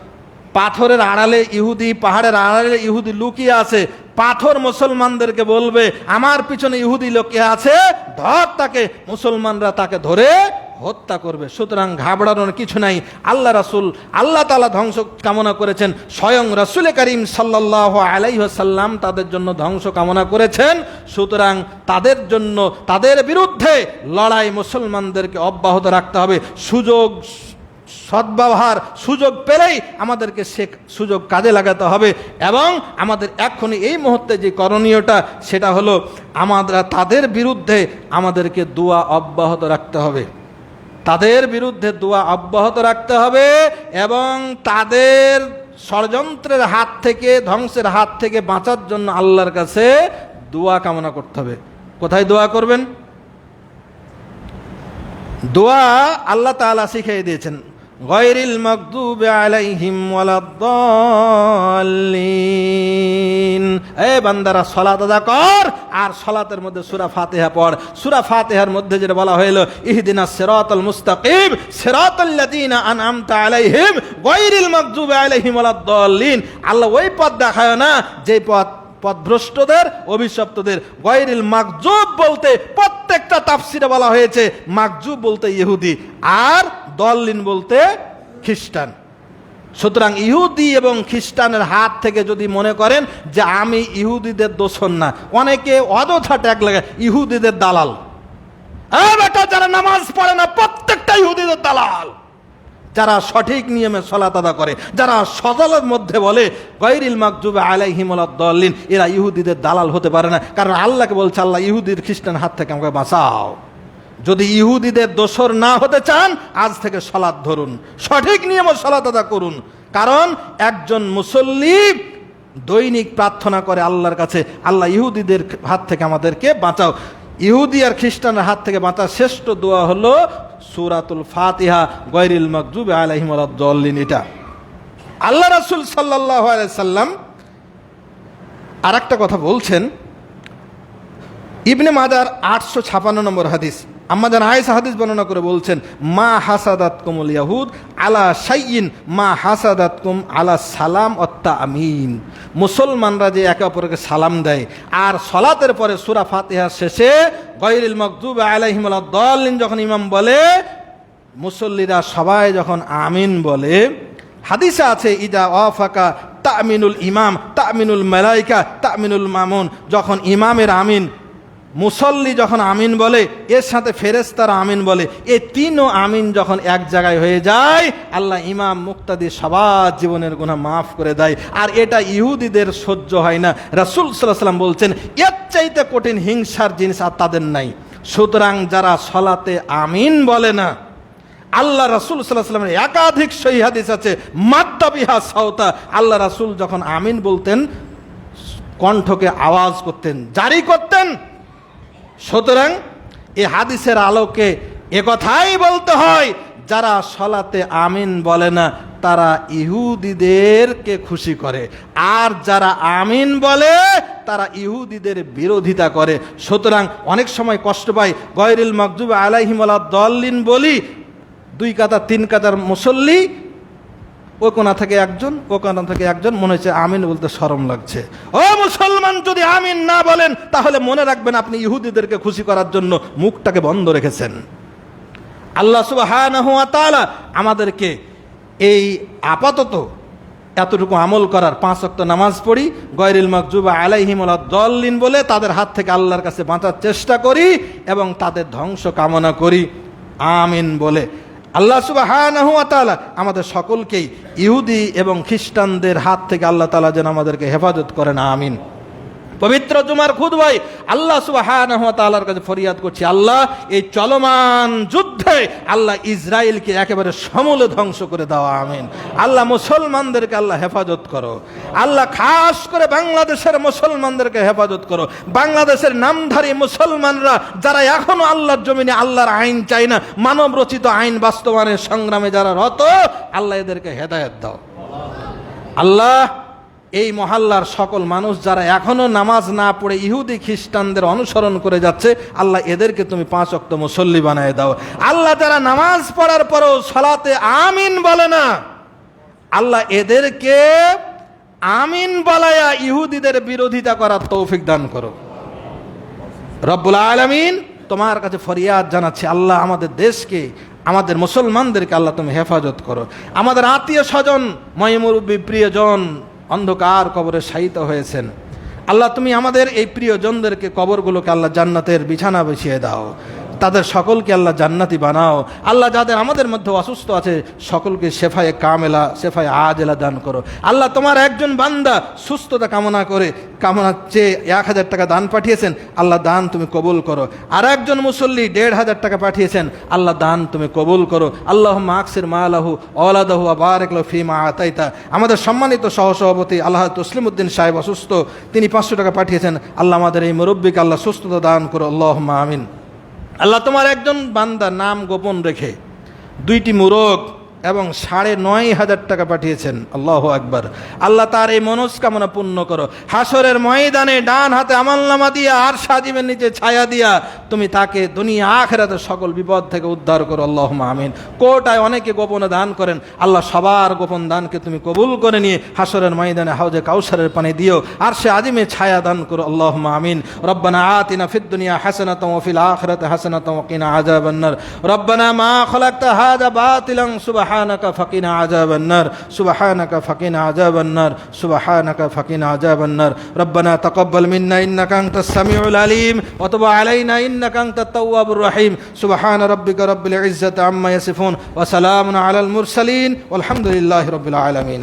পাথরের আড়ালে ইহুদি, পাহাড়ের আড়ালে ইহুদি লুকিয়ে আছে, পাথর মুসলমানদেরকে বলবে আমার পিছনে ইহুদি লুকিয়ে আছে, ধর তাকে, মুসলমানরা তাকে ধরে হত্যা করবে। সুতরাং ঘাবড়ানোর কিছু নাই। আল্লাহ তাআলা ধ্বংস কামনা করেছেন, স্বয়ং রাসূল করিম সাল্লাল্লাহু আলাইহি ওয়াসাল্লাম তাদের জন্য ধ্বংস কামনা করেছেন। সুতরাং তাদের জন্য, তাদের বিরুদ্ধে লড়াই মুসলমানদেরকে অব্যাহত রাখতে হবে। সদ্ব্যবহার সুযোগ পেলেই আমাদেরকে সে সুযোগ কাজে লাগাতে হবে। এবং আমাদের এখনই এই মুহূর্তে যে করণীয়টা, সেটা হলো আমরা তাদের বিরুদ্ধে আমাদেরকে দোয়া অব্যাহত রাখতে হবে, তাদের বিরুদ্ধে দোয়া অব্যাহত রাখতে হবে এবং তাদের ষড়যন্ত্রের হাত থেকে, ধ্বংসের হাত থেকে বাঁচার জন্য আল্লাহর কাছে দোয়া কামনা করতে হবে। কোথায় দোয়া করবেন? দোয়া আল্লাহ তাআলা শিখিয়ে দিয়েছেন, গায়রিল মাগদুবি আলাইহিম ওয়ালাদ-দাল্লিন। এ বান্দারা সালাত আদা কর আর সালাতের মধ্যে সূরা ফাতিহা পড়। সূরা ফাতিহার মধ্যে যেটা বলা হলো, ইহদিনাস সিরাতাল মুস্তাকিম সিরাতাল লাযিনা আনআমতা আলাইহিম গায়রিল মাগদুবি আলাইহিম ওয়ালাদ-দাল্লিন। আল্লাহ ওই পথ দেখায় না যে পথভ্রষ্টদের, অভিশপ্তদের। গায়রিল মাগজুব বলতে প্রত্যেকটা তাফসিরে বলা হয়েছে, মাগজুব বলতে ইহুদি আর দল্লিন বলতে খ্রিস্টান। সুতরাং ইহুদি এবং খ্রিস্টানের হাত থেকে যদি মনে করেন যে আমি ইহুদিদের দোষর না, অনেকে অযথা ট্যাগ লাগায় ইহুদিদের দালাল। বেটা, যারা নামাজ পড়ে না প্রত্যেকটা ইহুদিদের দালাল। যারা সঠিক নিয়মে সালাত আদা করে, যারা সজালের মধ্যে বলে গায়রিল মাগদুবি আলাইহিম ওয়ালাদ-দাল্লিন, এরা ইহুদিদের দালাল হতে পারে না। কারণ আল্লাহকে বলছে, আল্লাহ ইহুদির খ্রিস্টান হাত থেকে আমাকে বাঁচাও। যদি ইহুদিদের দোসর না হতে চান, আজ থেকে সালাত ধরুন, সঠিক নিয়মে সালাত আদা করুন। কারণ একজন মুসল্লি দৈনিক প্রার্থনা করে আল্লাহর কাছে, আল্লাহ ইহুদিদের হাত থেকে আমাদেরকে বাঁচাও। ইহুদি আর খ্রিস্টানের হাত থেকে বাঁচার শ্রেষ্ঠ দোয়া হলো সূরাতুল ফাতিহা, গায়রিল মাগদুবি আলাইহিম ওয়ালাদ-দাল্লিন। এটা আল্লাহ রাসূল সাল্লাল্লাহু আলাইহি সাল্লাম আর একটা কথা বলছেন, ইবনে মাজার 856 নম্বর হাদিস, আম্মা জান আয়েশা হাদিস বর্ণনা করে বলছেন, মা হাসাদাতকুমুল ইয়াহুদ আলা শাইইন মা হাসাদাতকুম আলা সালাম ওয়াত তামিন। মুসলমানরা যে একে অপরকে সালাম দেয় আর সালাতের পরে সূরা ফাতিহার শেষে গায়রিল মাগদুবি আলাইহিম ওয়ালাদ-দাল্লিন যখন ইমাম বলে, মুসল্লিরা সবাই যখন আমিন বলে, হাদিসে আছে ইদা ওয়াফাকা তামিনুল ইমাম তামিনুল মালাইকা তামিনুল মামুন, যখন ইমামের আমিন, মুসল্লি যখন আমিন বলে, এর সাথে ফেরেশতারা আমিন বলে, এই তিনও আমিন যখন এক জায়গায় হয়ে যায়, আল্লাহ ইমাম মুক্তাদি সবার জীবনের গুনাহ মাফ করে দেয়। আর এটা ইহুদিদের সহ্য হয় না। রাসূল সাল্লাল্লাহু আলাইহি ওয়াসাল্লাম বলছেন, এর চাইতে কঠিন হিংসার জিনিস আর তাদের নাই। সুতরাং যারা সালাতে আমিন বলে না, আল্লাহ রাসূল সাল্লাল্লাহু আলাইহি ওয়াসাল্লামের একাধিক সহিহ হাদিস আছে, মাদ্দা বিহা সাওতা, আল্লাহ রাসূল যখন আমিন বলতেন কণ্ঠকে আওয়াজ করতেন, জারি করতেন। সুতরাং এই হাদিসের আলোকে একথাই বলতে হয়, যারা সালাতে আমিন বলে না তারা ইহুদিদেরকে খুশি করে, আর যারা আমিন বলে তারা ইহুদিদের বিরোধিতা করে। সুতরাং অনেক সময় কষ্ট পাই, গায়রিল মাগদুবি আলাইহিম ওয়ালাদ-দাল্লিন বলি, 2 কাতার 3 কাতার মুসল্লি, ও কোনা থেকে একজন, ও কোনা থেকে একজন, মনে হচ্ছে আমিন বলতে শরম লাগছে। ও মুসলমান, যদি আমিন না বলেন তাহলে মনে রাখবেন আপনি ইহুদিদেরকে খুশি করার জন্য মুখটাকে বন্ধ রেখেছেন। আল্লাহ সুবহানাহু ওয়া তাআলা আমাদেরকে এই আপাতত এতটুকু আমল করার, 5 ওয়াক্ত নামাজ পড়ি, গায়রিল মাগদুবি আলাইহিম ওয়ালাদ-দাল্লিন বলে তাদের হাত থেকে আল্লাহর কাছে বাঁচার চেষ্টা করি এবং তাদের ধ্বংস কামনা করি আমিন বলে। আল্লাহ সুবহানাহু ওয়া তাআলা আমাদের সকলকেই ইহুদি এবং খ্রিস্টানদের হাত থেকে আল্লাহ তাআলা যেন আমাদেরকে হেফাজত করেন, আমিন। পবিত্র জুমার খুতবায় আল্লাহ সুবহানাহু ওয়া তাআলার কাছে ফরিয়াদ করছি, আল্লাহ এই চলমান যুদ্ধে আল্লাহ ইসরায়েলকে একেবারে সমূলে ধ্বংস করে দাও, আমিন। আল্লাহ মুসলমানদেরকে আল্লাহ হেফাজত করো, আল্লাহ খাস করে বাংলাদেশের মুসলমানদেরকে হেফাজত করো। বাংলাদেশের নামধারী মুসলমানরা যারা এখনো আল্লাহর জমিনে আল্লাহর আইন চায় না, মানব রচিত আইন বাস্তবায়নের সংগ্রামে যারা রত, আল্লাহ এদেরকে হেদায়েত দাও। আল্লাহ এই মহল্লার সকল মানুষ যারা এখনো নামাজ না পড়ে ইহুদি খ্রিস্টানদের অনুসরণ করে যাচ্ছে, আল্লাহ এদেরকে তুমি 5 ওয়াক্ত মুসল্লি বানায় দাও। আল্লাহ যারা নামাজ পড়ার পরেও সালাতে আমিন বলে না, আল্লাহ এদেরকে আমিন বলায়া ইহুদিদের বিরোধিতা করার তৌফিক দান করো। রব্বুল আলামিন তোমার কাছে ফরিয়াদ জানাচ্ছি, আল্লাহ আমাদের দেশকে, আমাদের মুসলমানদেরকে আল্লাহ তুমি হেফাজত করো। আমাদের আত্মীয় স্বজন, ময়মুরব্বী প্রিয়জন অন্ধকার কবরে শায়িত হয়েছেন, আল্লাহ তুমি আমাদের এই প্রিয়জনদেরকে, কবরগুলোকে আল্লাহ জান্নাতের বিছানা বিছিয়ে দাও, তাদের সকলকে আল্লাহ জান্নাতি বানাও। আল্লাহ যাদের আমাদের মধ্যে অসুস্থ আছে সকলকে শেফায়ে কামেলা, শেফায়ে আজেলা দান করো। আল্লাহ তোমার একজন বান্দা সুস্থতা কামনা করে, কামনা চেয়ে 1000 টাকা দান পাঠিয়েছেন, আল্লাহ দান তুমি কবুল করো। আর একজন মুসল্লি 1500 টাকা পাঠিয়েছেন, আল্লাহ দান তুমি কবুল করো। আল্লাহুম্মা আকসির মালাহু ওয়ালাদাহু ওয়া বারিক লাহু ফীমা আতাইতা। আমাদের সম্মানিত সহসভাপতি আল্লাহ তসলিমউদ্দিন সাহেব অসুস্থ, তিনি 500 টাকা পাঠিয়েছেন, আল্লাহ আমাদের এই মুরব্বিকে আল্লাহ সুস্থতা দান করো, আল্লাহুম্মা আমিন। আল্লাহ তোমার একজন বান্দা নাম গোপন রেখে 2টি মোরগ এবং 9,500 টাকা পাঠিয়েছেন, আল্লাহু আকবার। আল্লাহ তার এই মনস্কামনা পূর্ণ করো। হাসরের ময়দানে ডান হাতে আমলনামা দিয়া আর সাজিমের নিচে ছায়া দিয়া তুমি তাকে দুনিয়া আখিরাতের সকল বিপদ থেকে উদ্ধার করো, আল্লাহুম্মা আমিন। কোটায় অনেকে গোপনে দান করেন, আল্লাহ সবার গোপন দানকে তুমি কবুল করে নিয়ে হাসরের ময়দানে হাউজে কাউসারের পানি দিও, আর সে আজিমে ছায়া দান করো, আল্লাহুম্মা আমিন। রব্বানা আতিনা ফিদ দুনিয়া হাসানাতাও ওয়া ফিল আখিরাতি হাসানাতাও ওয়া কিনা আযাবান নার। রব্বানা মা খালাকতা হাযা বাতিলান সুবহানাকা ফাকিনা আযাবান নার, সুবহানাকা ফাকিনা আযাবান নার, সুবহানাকা ফাকিনা আযাবান নার। রব্বানা তাকাব্বাল মিন্না ইন্নাকা আনতাস সামিউল আলিম ওয়া তুব আলাইনা ইন্নাকা আনতাত তাওয়াবুর রহিম। সুবহানা রাব্বিকা রাব্বিল ইজ্জাতি আম্মা ইয়াসিফুন ওয়া সালামুন আলাল মুরসালিন ওয়ালহামদুলিল্লাহি রাব্বিল আলামিন।